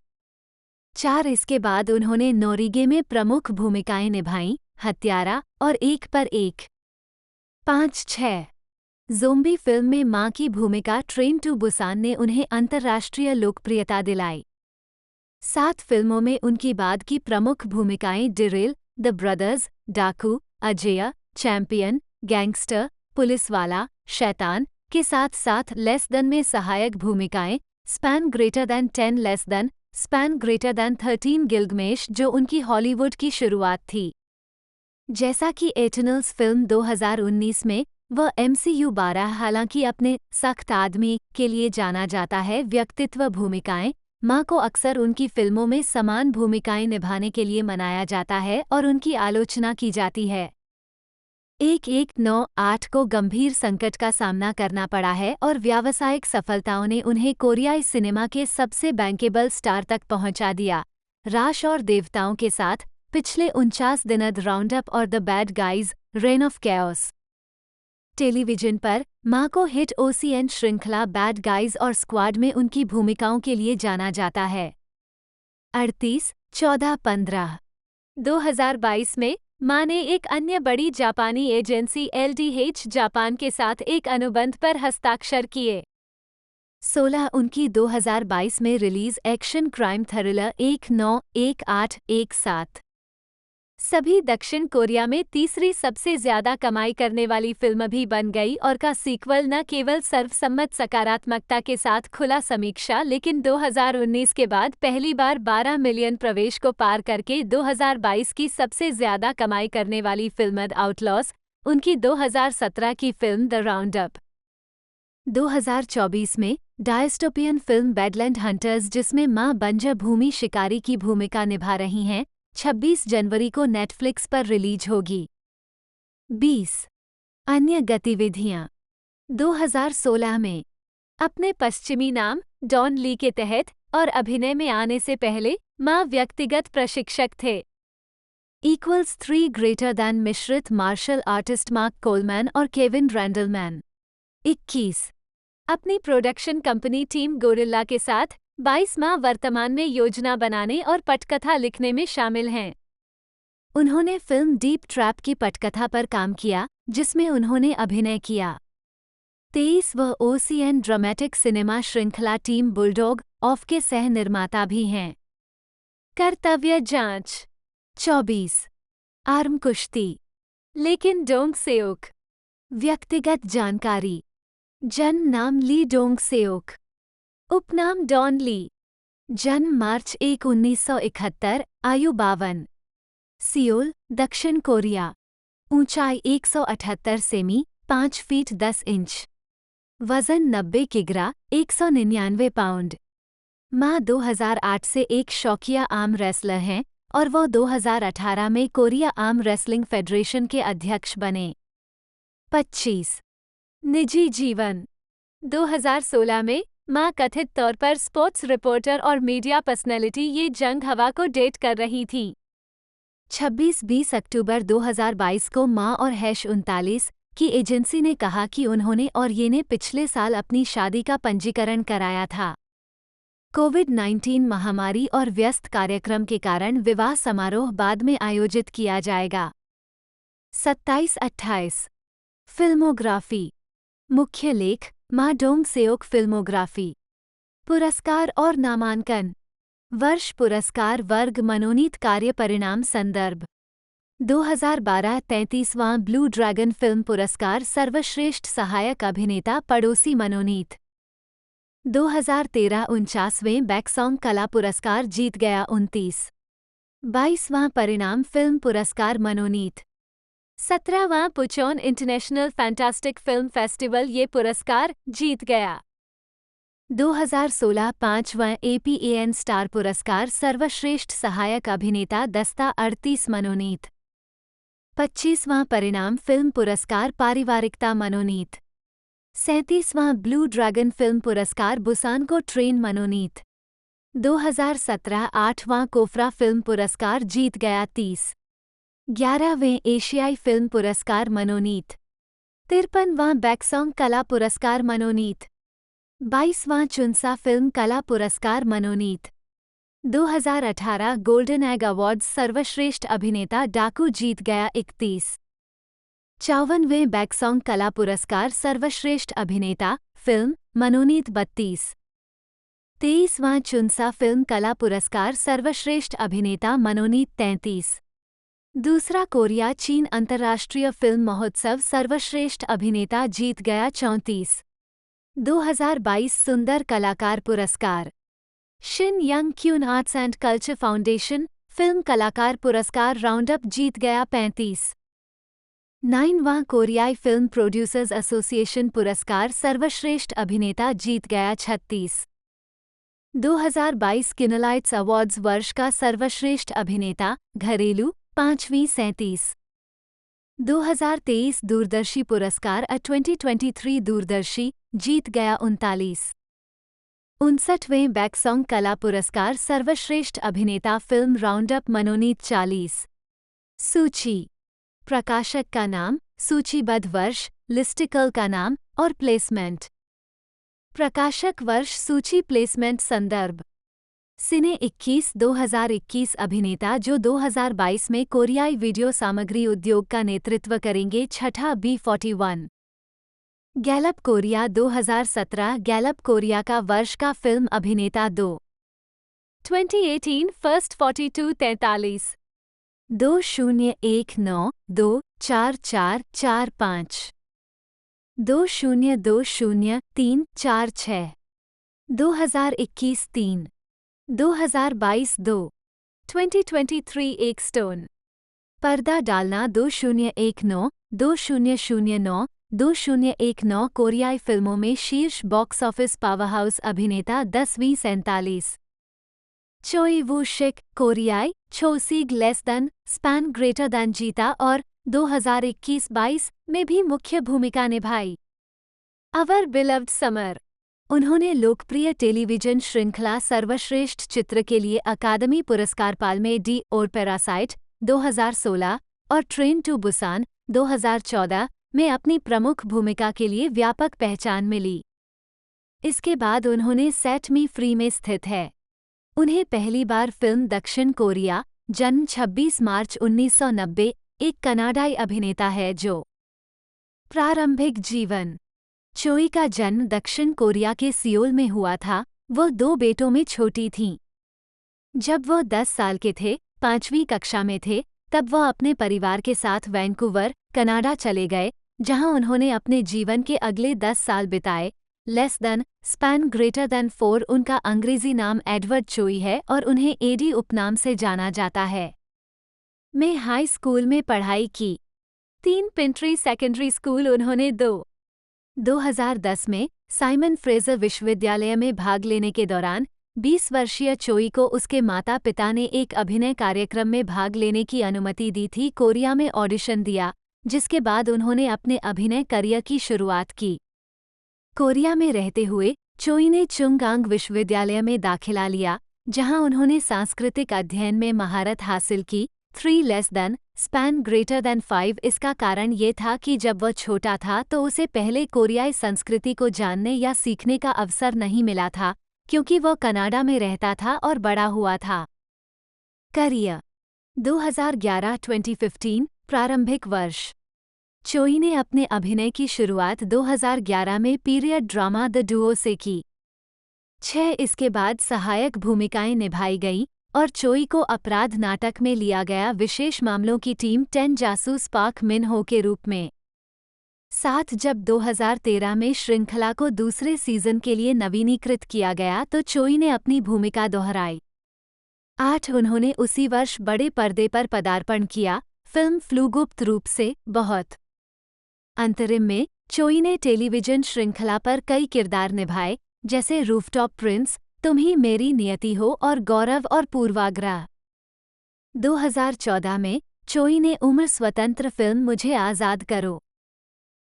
4 इसके बाद उन्होंने नोरिगे में प्रमुख भूमिकाएं निभाईं, हत्यारा और एक पर एक। 5-6 ज़ोंबी फिल्म में मां की भूमिका ट्रेन टू बुसान ने उन्हें अंतर्राष्ट्रीय लोकप्रियता दिलाई। 7 फिल्मों में उनकी बाद की प्रमुख भूमिकाएं डिरेल, द ब्रदर्स, डाकू, अजेय, चैंपियन, गैंगस्टर, पुलिसवाला, शैतान के साथ साथ लेस देन में सहायक भूमिकाएं, span greater then 10, less than, span greater then 13, गिल्गमेश जो उनकी हॉलीवुड की शुरुआत थी। जैसा कि एटर्नल्स फिल्म 2019 में वह MCU 12 हालांकि अपने सख्त आदमी के लिए जाना जाता है व्यक्तित्व भूमिकाएं, मां को अक्सर उनकी फिल्मों में समान भूमिकाएं निभाने के लिए मनाया जाता है और उनकी आलोचना की जाती है। 1198 को गंभीर संकट का सामना करना पड़ा है और व्यावसायिक सफलताओं ने उन्हें कोरियाई सिनेमा के सबसे बैंकेबल स्टार तक पहुंचा दिया। राश और देवताओं के साथ पिछले 49 दिन द राउंडअप और the bad guys, rain of chaos. Television पर मां को हिट OCN श्रृंखला बैड गाइज और स्क्वाड में उनकी भूमिकाओं के लिए जाना जाता है। 38, 14, 15 2022 में मां ने एक अन्य बड़ी जापानी एजेंसी LDH जापान के साथ एक अनुबंध पर हस्ताक्षर किए। 16 उनकी 2022 में रिलीज एक्शन क्राइम थ्रिलर 191817 सभी दक्षिण कोरिया में तीसरी सबसे ज्यादा कमाई करने वाली फिल्म भी बन गई और का सीक्वल न केवल सर्वसम्मत सकारात्मकता के साथ खुला समीक्षा लेकिन 2019 के बाद पहली बार 12 मिलियन प्रवेश को पार करके 2022 की सबसे ज्यादा कमाई करने वाली फिल्म द आउटलॉस, उनकी 2017 की फिल्म द राउंडअप। 2024 में डायस्टोपियन फिल्म बैडलैंड हंटर्स जिसमें मां बंजर भूमि शिकारी की भूमिका निभा रही हैं, 26 जनवरी को नेटफ्लिक्स पर रिलीज होगी। 20 अन्य गतिविधियां। 2016 में अपने पश्चिमी नाम डॉन ली के तहत और अभिनय में आने से पहले मां व्यक्तिगत प्रशिक्षक थे। 3 ग्रेटर दैन मिश्रित मार्शल आर्टिस्ट मार्क कोलमैन और केविन रैंडलमैन। 21 अपनी प्रोडक्शन कंपनी टीम गोरिल्ला के साथ 22 माह वर्तमान में योजना बनाने और पटकथा लिखने में शामिल हैं। उन्होंने फिल्म डीप ट्रैप की पटकथा पर काम किया जिसमें उन्होंने अभिनय किया। 23 वह ओसीएन ड्रामेटिक सिनेमा श्रृंखला टीम बुलडॉग ऑफ के सह निर्माता भी हैं। कर्तव्य जांच 24 आर्म कुश्ती लेकिन डोंग सेओक। व्यक्तिगत जानकारी जन्म नाम ली डोंग सेओक, उपनाम डॉन ली, जन्म मार्च 1, 1971, आयु 52, सियोल, दक्षिण कोरिया, ऊंचाई 178 सेमी 5 फीट 10 इंच, वजन 90 किग्रा 199 पाउंड। मां 2008 से एक शौकिया आर्म रेसलर हैं और वो 2018 में कोरिया आर्म रेसलिंग फेडरेशन के अध्यक्ष बने। 25 निजी जीवन 2016 में मां कथित तौर पर स्पोर्ट्स रिपोर्टर और मीडिया पर्सनैलिटी ये जंग हवा को डेट कर रही थी। 26-20 अक्टूबर 2022 को मां और हैश 39 की एजेंसी ने कहा कि उन्होंने और ये ने पिछले साल अपनी शादी का पंजीकरण कराया था। कोविड-19 महामारी और व्यस्त कार्यक्रम के कारण विवाह समारोह बाद में आयोजित किया जाएगा। 27-28 फिल्मोग्राफी मुख्य लेख मां डोंग सेओक फिल्मोग्राफी पुरस्कार और नामांकन वर्ष पुरस्कार वर्ग मनोनीत कार्य परिणाम संदर्भ 2012 33वां ब्लू ड्रैगन फिल्म पुरस्कार सर्वश्रेष्ठ सहायक अभिनेता पड़ोसी मनोनीत 2013 49वें बैकसॉन्ग कला पुरस्कार जीत गया 29 22वां परिणाम फिल्म पुरस्कार मनोनीत 17वां पुचॉन इंटरनेशनल फैंटास्टिक फिल्म फेस्टिवल ये पुरस्कार जीत गया 2016 5वां APAN स्टार पुरस्कार सर्वश्रेष्ठ सहायक अभिनेता दस्ता 38 मनोनीत 25वां परिणाम फिल्म पुरस्कार पारिवारिकता मनोनीत 37वां ब्लू ड्रैगन फिल्म पुरस्कार बुसान को ट्रेन मनोनीत 2017 8वां कोफरा फिल्म पुरस्कार जीत गया 30 11वें एशियाई फिल्म पुरस्कार मनोनीत 53वां बैकसॉन्ग कला पुरस्कार मनोनीत 22वां चुनसा फिल्म कला पुरस्कार मनोनीत 2018 गोल्डन एग अवार्ड्स सर्वश्रेष्ठ अभिनेता डाकू जीत गया 31 54वें बैकसॉन्ग कला पुरस्कार सर्वश्रेष्ठ अभिनेता फिल्म मनोनीत 32 23वां चुनसा फिल्म कला पुरस्कार सर्वश्रेष्ठ अभिनेता मनोनीत 33 दूसरा कोरिया चीन अंतर्राष्ट्रीय फिल्म महोत्सव सर्वश्रेष्ठ अभिनेता जीत गया 34 2022 सुंदर कलाकार पुरस्कार Shin Young Kyun arts and culture foundation फिल्म कलाकार पुरस्कार राउंडअप जीत गया 35 9वां कोरियाई फिल्म प्रोड्यूसर्स एसोसिएशन पुरस्कार सर्वश्रेष्ठ अभिनेता जीत गया 36 2022 किनलाइट्स अवार्ड्स वर्ष का सर्वश्रेष्ठ अभिनेता घरेलू 5वीं 37 2023 दूरदर्शी पुरस्कार 2023 दूरदर्शी जीत गया 39 59वें बैकसॉन्ग कला पुरस्कार सर्वश्रेष्ठ अभिनेता फिल्म राउंडअप मनोनीत 40 सूची प्रकाशक का नाम सूचीबद्ध वर्ष लिस्टिकल का नाम और प्लेसमेंट प्रकाशक वर्ष सूची प्लेसमेंट संदर्भ सिने 21 2021 अभिनेता जो 2022 में कोरियाई वीडियो सामग्री उद्योग का नेतृत्व करेंगे छठा B41 Gallup Korea 2017 Gallup Korea का वर्ष का फिल्म अभिनेता 2 2018 फर्स्ट 42 43 2019 24445 2020 346 2021 3 2022 2 2023 एक स्टोन पर्दा डालना 2019 2009 2019 कोरियाई फिल्मों में शीर्ष बॉक्स ऑफिस पावरहाउस अभिनेता 10वीं 47 चोई वू शिक कोरियाई छोसीग less than span greater than जीता और 2021-22 में भी मुख्य भूमिका निभाई। अवर बिलव्ड समर उन्होंने लोकप्रिय टेलीविजन श्रृंखला सर्वश्रेष्ठ चित्र के लिए अकादमी पुरस्कार पाल्मे डी और पैरासाइट 2016 और ट्रेन टू बुसान 2014 में अपनी प्रमुख भूमिका के लिए व्यापक पहचान मिली। इसके बाद उन्होंने सेट मी फ्री में स्थित है। उन्हें पहली बार फिल्म दक्षिण कोरिया जन्म 26 मार्च 1990 एक कनाडाई अभिनेता है जो प्रारंभिक जीवन चोई का जन्म दक्षिण कोरिया के सियोल में हुआ था। वो 2 बेटों में छोटी थीं। जब वो 10 साल के थे, 5वीं कक्षा में थे, तब वह अपने परिवार के साथ वैंकूवर, कनाडा चले गए, जहां उन्होंने अपने जीवन के अगले 10 साल बिताए। Less than, span greater then 4 उनका अंग्रेजी नाम एडवर्ड चोई है और उन्हें एडी उपनाम से जाना जाता है। में हाई स्कूल में पढ़ाई की। 3 पिंट्री सेकेंडरी स्कूल उन्होंने 2010 में साइमन फ्रेजर विश्वविद्यालय में भाग लेने के दौरान 20 वर्षीय चोई को उसके माता पिता ने एक अभिनय कार्यक्रम में भाग लेने की अनुमति दी थी। कोरिया में ऑडिशन दिया, जिसके बाद उन्होंने अपने अभिनय करियर की शुरुआत की। कोरिया में रहते हुए चोई ने चुंगआंग विश्वविद्यालय में दाखिला लिया, जहां उन्होंने सांस्कृतिक अध्ययन में महारत हासिल की। 3 less than, span greater then 5 इसका कारण ये था कि जब वह छोटा था तो उसे पहले कोरियाई संस्कृति को जानने या सीखने का अवसर नहीं मिला था, क्योंकि वह कनाडा में रहता था और बड़ा हुआ था। करियर 2011-2015 प्रारंभिक वर्ष। चोई ने अपने अभिनय की शुरुआत 2011 में पीरियड ड्रामा द डुओ से की। 6 इसके बाद सहायक भूमिकाएं निभाई गईं और चोई को अपराध नाटक में लिया गया विशेष मामलों की टीम 10 जासूस पाक मिन हो के रूप में। 7 जब 2013 में श्रृंखला को दूसरे सीजन के लिए नवीनीकृत किया गया तो चोई ने अपनी भूमिका दोहराई। 8 उन्होंने उसी वर्ष बड़े पर्दे पर पदार्पण किया, फिल्म फ्लूगुप्त रूप से बहुत। अंतरिम में चोई ने टेलीविजन श्रृंखला पर कई किरदार निभाए, जैसे रूफटॉप प्रिंस, तुम ही मेरी नियति हो और गौरव और पूर्वाग्रह। 2014 में चोई ने उम्र स्वतंत्र फिल्म मुझे आज़ाद करो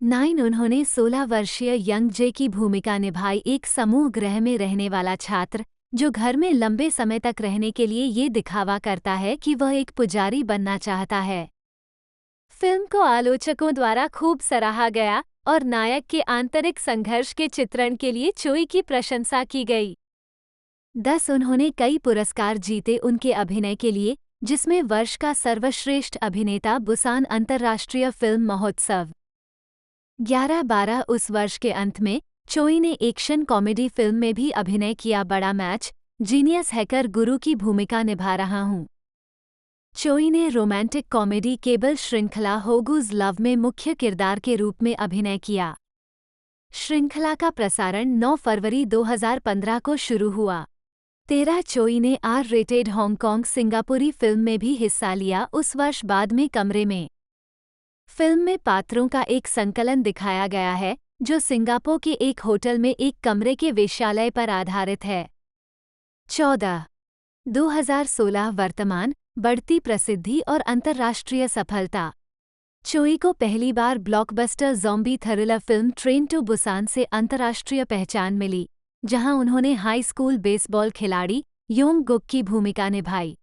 9 उन्होंने 16 वर्षीय यंग जे की भूमिका निभाई, एक समूह गृह में रहने वाला छात्र जो घर में लंबे समय तक रहने के लिए ये दिखावा करता है कि वह एक पुजारी बनना चाहता है। फिल्म को आलोचकों द्वारा खूब सराहा गया और नायक के आंतरिक संघर्ष के चित्रण के लिए चोई की प्रशंसा की गई। 10 उन्होंने कई पुरस्कार जीते उनके अभिनय के लिए, जिसमें वर्ष का सर्वश्रेष्ठ अभिनेता बुसान अंतर्राष्ट्रीय फिल्म महोत्सव। 11-12 उस वर्ष के अंत में चोई ने एक्शन कॉमेडी फिल्म में भी अभिनय किया, बड़ा मैच, जीनियस हैकर गुरु की भूमिका निभा रहा हूँ। चोई ने रोमांटिक कॉमेडी केबल श्रृंखला होगूज लव में मुख्य किरदार के रूप में अभिनय किया। श्रृंखला का प्रसारण 9 फरवरी 2015 को शुरू हुआ। 13 चोई ने R-रेटेड हांगकांग सिंगापुरी फिल्म में भी हिस्सा लिया, उस वर्ष बाद में कमरे में। फिल्म में पात्रों का एक संकलन दिखाया गया है जो सिंगापुर के एक होटल में एक कमरे के वेश्यालय पर आधारित है। 14 2016 वर्तमान, बढ़ती प्रसिद्धि और अंतर्राष्ट्रीय सफलता। चोई को पहली बार blockbuster zombie thriller film train to Busan से अंतर्राष्ट्रीय पहचान मिली, जहां उन्होंने हाई स्कूल बेसबॉल खिलाड़ी योंग गुक की भूमिका निभाई।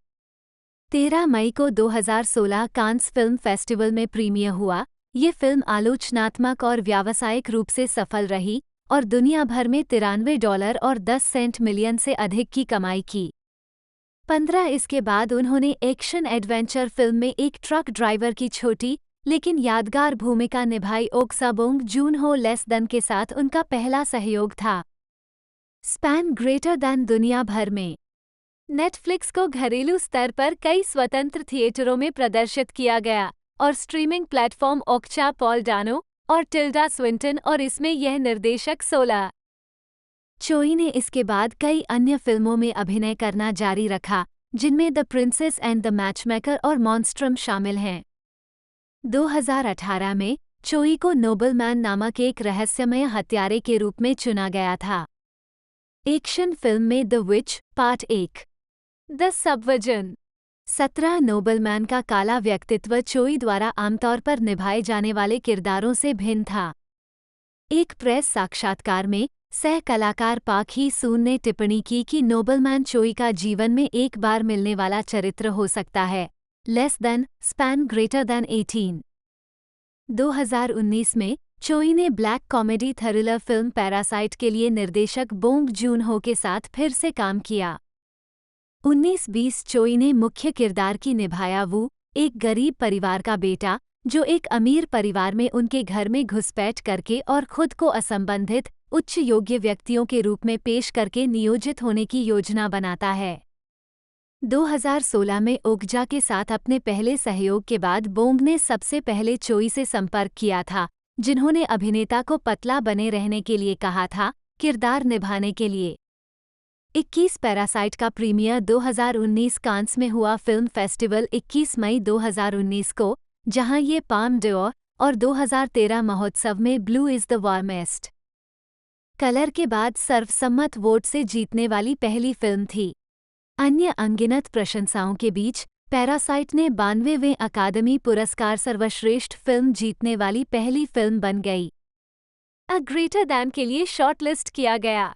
13 मई को 2016 कांस फिल्म फेस्टिवल में प्रीमियर हुआ। ये फिल्म आलोचनात्मक और व्यावसायिक रूप से सफल रही और दुनिया भर में $93 और 10 सेंट मिलियन से अधिक की कमाई की। 15 इसके बाद उन्होंने एक्शन एडवेंचर फिल्म में एक ट्रक ड्राइवर की छोटी लेकिन यादगार भूमिका निभाई। ओक्साबोंग जूनहो लेस देन के साथ उनका पहला सहयोग था। स्पैन ग्रेटर देन दुनिया भर में नेटफ्लिक्स को घरेलू स्तर पर कई स्वतंत्र थिएटरों में प्रदर्शित किया गया और स्ट्रीमिंग प्लेटफॉर्म ओक्चा पॉल डानो और टिल्डा स्विंटन और इसमें यह निर्देशक 16। चोई ने इसके बाद कई अन्य फिल्मों में अभिनय करना जारी रखा, जिनमें the princess and the matchmaker और मॉन्स्ट्रम शामिल हैं। 2018 में चोई को नोबलमैन नामक एक रहस्यमय हत्यारे के रूप में चुना गया था। एक्शन फिल्म में the which part 1 the subversion. 17 nobleman का काला व्यक्तित्व चोई द्वारा आमतौर पर निभाए जाने वाले किरदारों से भिन्न था। एक प्रेस साक्षात्कार में सह कलाकार पाक ही सून ने टिप्पणी की कि नोबलमैन चोई का जीवन में एक बार मिलने वाला चरित्र हो सकता है। Less than, span greater then 18। 2019 में चोई ने black comedy thriller film parasite के लिए निर्देशक बोंग जून-हो के साथ फिर से काम किया। 19-20 चोई ने मुख्य किरदार की निभाया वू, एक गरीब परिवार का बेटा, जो एक अमीर परिवार में उनके घर में घुसपैठ करके और खुद को असंबंधित उच्च योग्य व्यक्तियों के रूप में पेश करके नियोजित होने की योजना बनाता है। 2016 में ओकजा के साथ अपने पहले सहयोग के बाद बोंग ने सबसे पहले चोई से संपर्क किया था, जिन्होंने अभिनेता को पतला बने रहने के लिए कहा था, किरदार निभाने के लिए। 21 पैरासाइट का प्रीमियर 2019 कांस में हुआ फिल्म फेस्टिवल 21 मई 2019 को, जहां ये पाम डोर और 2013 महोत्सव में blue is the warmest colour के बाद सर्वसम्मत वोट से जीतने वाली पहली फिल्म थी। अन्य अनगिनत प्रशंसाओं के बीच पैरासाइट ने 92वें अकादमी पुरस्कार सर्वश्रेष्ठ फिल्म जीतने वाली पहली फिल्म बन गई। अ ग्रेटर दैन के लिए शॉर्टलिस्ट किया गया।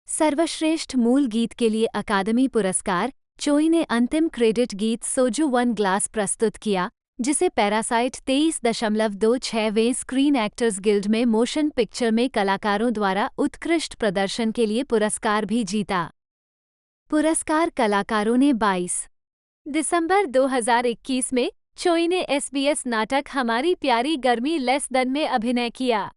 सर्वश्रेष्ठ मूल गीत के लिए अकादमी पुरस्कार चोई ने अंतिम क्रेडिट गीत सोजू वन ग्लास प्रस्तुत किया, जिसे पैरासाइट 23.26वें स्क्रीन एक्टर्स गिल्ड में मोशन पिक्चर में कलाकारों द्वारा उत्कृष्ट प्रदर्शन के लिए पुरस्कार भी जीता। पुरस्कार कलाकारों ने 22 दिसंबर 2021 में चोई ने SBS नाटक हमारी प्यारी गर्मी लेस देन में अभिनय किया।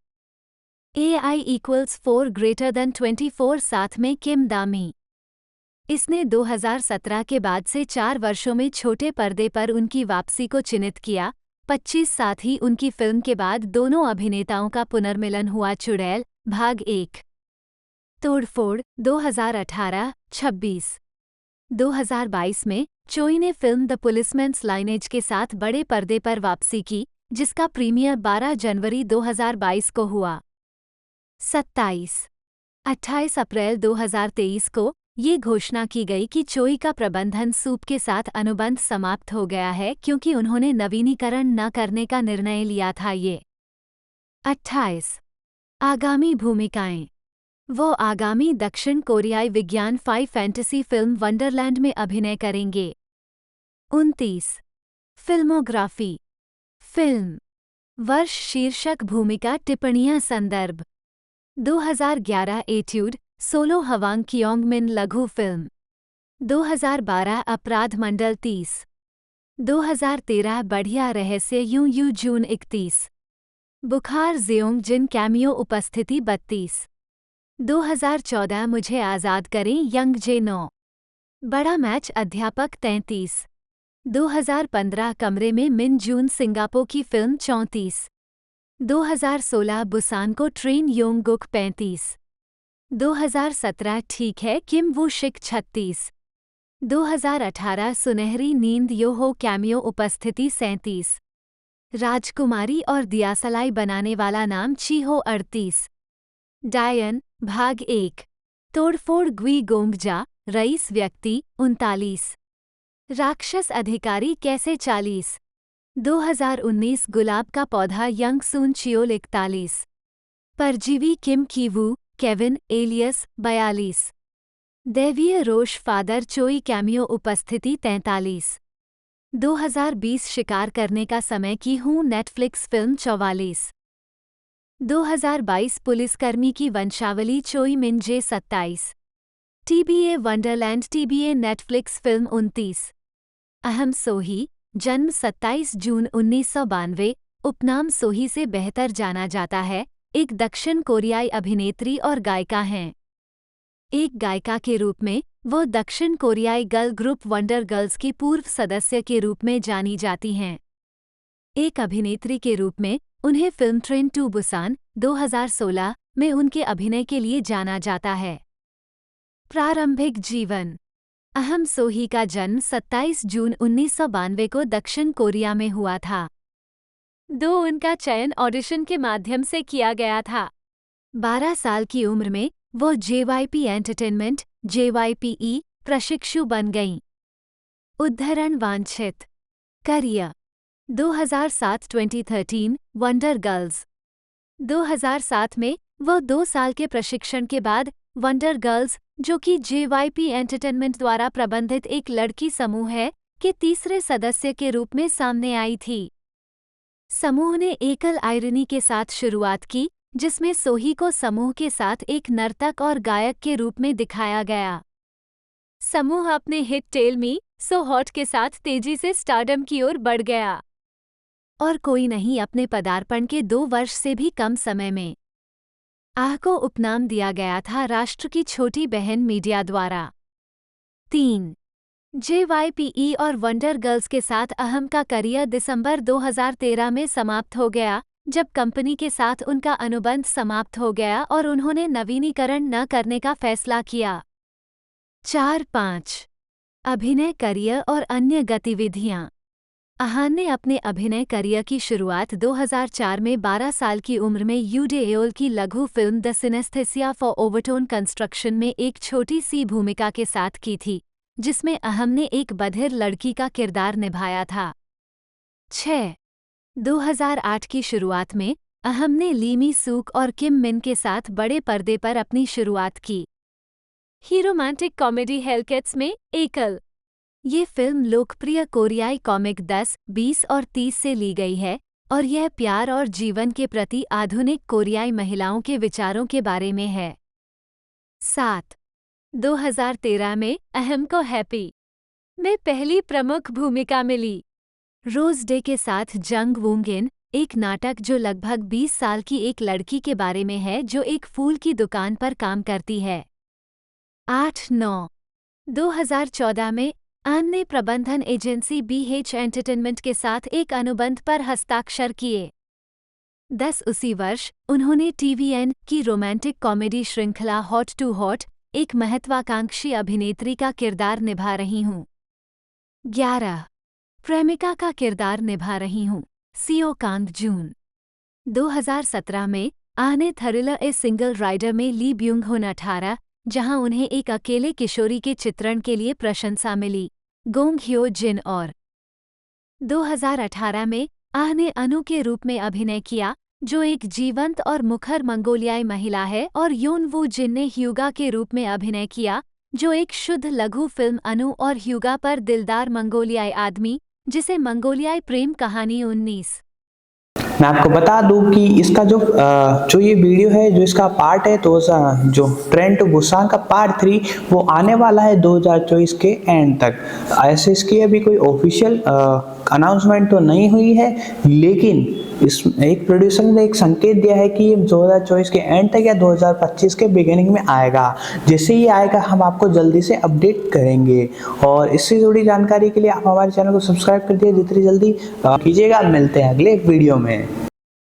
AI=4 ग्रेटर देन 24 साथ में किम दामी। इसने 2017 के बाद से 4 वर्षों में छोटे पर्दे पर उनकी वापसी को चिन्हित किया। 25 साथ ही उनकी फिल्म के बाद दोनों अभिनेताओं का पुनर्मिलन हुआ। चुड़ैल भाग 1 तोड़फोड़ 2018 26 2022 में चोई ने फिल्म द पुलिसमैन्स लाइनेज के साथ बड़े पर्दे पर वापसी की, जिसका प्रीमियर 12 जनवरी 2022 को हुआ। 28 अप्रैल 2023 को ये घोषणा की गई कि चोई का प्रबंधन सूप के साथ अनुबंध समाप्त हो गया है, क्योंकि उन्होंने नवीनीकरण न करने का निर्णय लिया था। 28 आगामी भूमिकाएं। वो आगामी दक्षिण कोरियाई विज्ञान फैंटेसी फिल्म वंडरलैंड में अभिनय करेंगे। 29 फिल्मोग्राफी। फिल्म वर्ष शीर्षक भूमिका टिप्पणियां संदर्भ 2011 एट्यूड सोलो हवांग कियोंगमिन लघु फिल्म 2012 अपराध मंडल 30 2013 बढ़िया रहस्य यू जून 31 बुखार जेओंग जिन कैमियो उपस्थिति 32 2014 मुझे आज़ाद करें यंग जे 9 बड़ा मैच अध्यापक 33 2015 कमरे में मिन जून सिंगापुर की फिल्म 34 2016 बुसान को ट्रेन योंगगुक 35 2017 ठीक है किम वू शिक 36 2018 सुनहरी नींद यो हो कैमियो उपस्थिति 37 राजकुमारी और दियासलाई बनाने वाला नाम चीहो 38 डायन भाग 1 तोड़फोड़ ग्वी गोंगजा रईस व्यक्ति 39 राक्षस अधिकारी कैसे 40 2019 गुलाब का पौधा यंग सून चियोल 41 परजीवी किम कीवू केविन एलियस 42 दैवीय रोष फादर चोई कैमियो उपस्थिति 43 2020 शिकार करने का समय की हूँ नेटफ्लिक्स फिल्म 44 2022 पुलिसकर्मी की वंशावली चोई मिनजे 27 TBA Wonderland TBA Netflix film 29 अहम सोही जन्म 27 जून 1992 उपनाम सोही से बेहतर जाना जाता है, एक दक्षिण कोरियाई अभिनेत्री और गायिका हैं। एक गायिका के रूप में वो दक्षिण कोरियाई गर्ल ग्रुप वंडर गर्ल्स की पूर्व सदस्य के रूप में जानी जाती हैं। एक अभिनेत्री के रूप में उन्हें फिल्म ट्रेन टू बुसान 2016 में उनके अभिनय के लिए जाना जाता है। प्रारंभिक जीवन। अहम सोही का जन्म 27 जून 1992 को दक्षिण कोरिया में हुआ था। उनका चयन ऑडिशन के माध्यम से किया गया था। 12 साल की उम्र में वो JYP एंटरटेनमेंट JYPE प्रशिक्षु बन गईं। उद्धरण वांछित करियर 2007-2013 वंडर गर्ल्स 2007 में वो 2 साल के प्रशिक्षण के बाद वंडर गर्ल्स, जो कि JYP एंटरटेनमेंट द्वारा प्रबंधित एक लड़की समूह है, के तीसरे सदस्य के रूप में सामने आई थी। समूह ने एकल आयरनी के साथ शुरुआत की, जिसमें सोही को समूह के साथ एक नर्तक और गायक के रूप में दिखाया गया। समूह अपने hit tell me so hot के साथ तेजी से स्टारडम की ओर बढ़ गया। और कोई नहीं अपने पदार्पण के 2 वर्ष से भी कम समय में आह को उपनाम दिया गया था राष्ट्र की छोटी बहन मीडिया द्वारा। 3. JYPE और वंडर गर्ल्स के साथ अहम का करियर दिसंबर 2013 में समाप्त हो गया, जब कंपनी के साथ उनका अनुबंध समाप्त हो गया और उन्होंने नवीनीकरण न करने का फैसला किया। 4-5 अभिनय करियर और अन्य गतिविधियां। आहान ने अपने अभिनय करियर की शुरुआत 2004 में 12 साल की उम्र में यूडे एओल की लघु film the synaesthesia for overtone construction में एक छोटी सी भूमिका के साथ की थी, जिसमें अहम ने एक बधिर लड़की का किरदार निभाया था। 6. 2008 की शुरुआत में अहम ने ली मी सूक और किम मिन के साथ बड़े पर्दे पर अपनी शुरुआत की। ही रोमांटिक कॉमेडी हेलकेट्स में एकल। ये फिल्म लोकप्रिय कोरियाई कॉमिक 10, 20 और 30 से ली गई है और यह प्यार और जीवन के प्रति आधुनिक कोरियाई महिलाओं के विचारों के बारे में है। 7. 2013 में अहम को हैप्पी में पहली प्रमुख भूमिका मिली। रोज डे के साथ जंग वूंग इन, एक नाटक जो लगभग 20 साल की एक लड़की के बारे में है जो एक फूल की दुकान पर काम करती है। 8-9 2014 में आन ने प्रबंधन एजेंसी BH एंटरटेनमेंट के साथ एक अनुबंध पर हस्ताक्षर किए। 10 उसी वर्ष उन्होंने TVN की रोमांटिक कॉमेडी श्रृंखला हॉट टू हॉट एक महत्वाकांक्षी अभिनेत्री का किरदार निभा रही हूँ। 11 प्रेमिका का किरदार निभा रही हूँ, सीओ कांग जून। 2017 में आह ने थ्रिलर ए सिंगल राइडर में ली ब्यूंग हुन 18, जहां उन्हें एक अकेले किशोरी के चित्रण के लिए प्रशंसा मिली, गोंग ह्यो जिन और 2018 में आह ने अनु के रूप में अभिनय किया, जो एक जीवंत और मुखर मंगोलियाई महिला है, और योन वू जिन ने ह्यूगा के रूप में अभिनय किया, जो एक शुद्ध लघु फिल्म अनु और ह्यूगा पर दिलदार मंगोलियाई आदमी, जिसे मंगोलियाई प्रेम कहानी 19। मैं आपको बता दूं कि इसका जो ये वीडियो है, जो इसका पार्ट है, तो जो ट्रेन टू बुसान का पार्ट 3 वो आने वाला है 2024 के एंड तक। ऐसे इसकी अभी कोई ऑफिशियल अनाउंसमेंट तो नहीं हुई है, लेकिन इस एक प्रोड्यूसर ने एक संकेत दिया है कि ये 2024 के एंड तक या 2025 के बिगिनिंग में आएगा। जैसे ही आएगा हम आपको जल्दी से अपडेट करेंगे, और इससे जुड़ी जानकारी के लिए आप हमारे चैनल को सब्सक्राइब कर दिए जितनी जल्दी कीजिएगा। मिलते हैं अगले वीडियो में।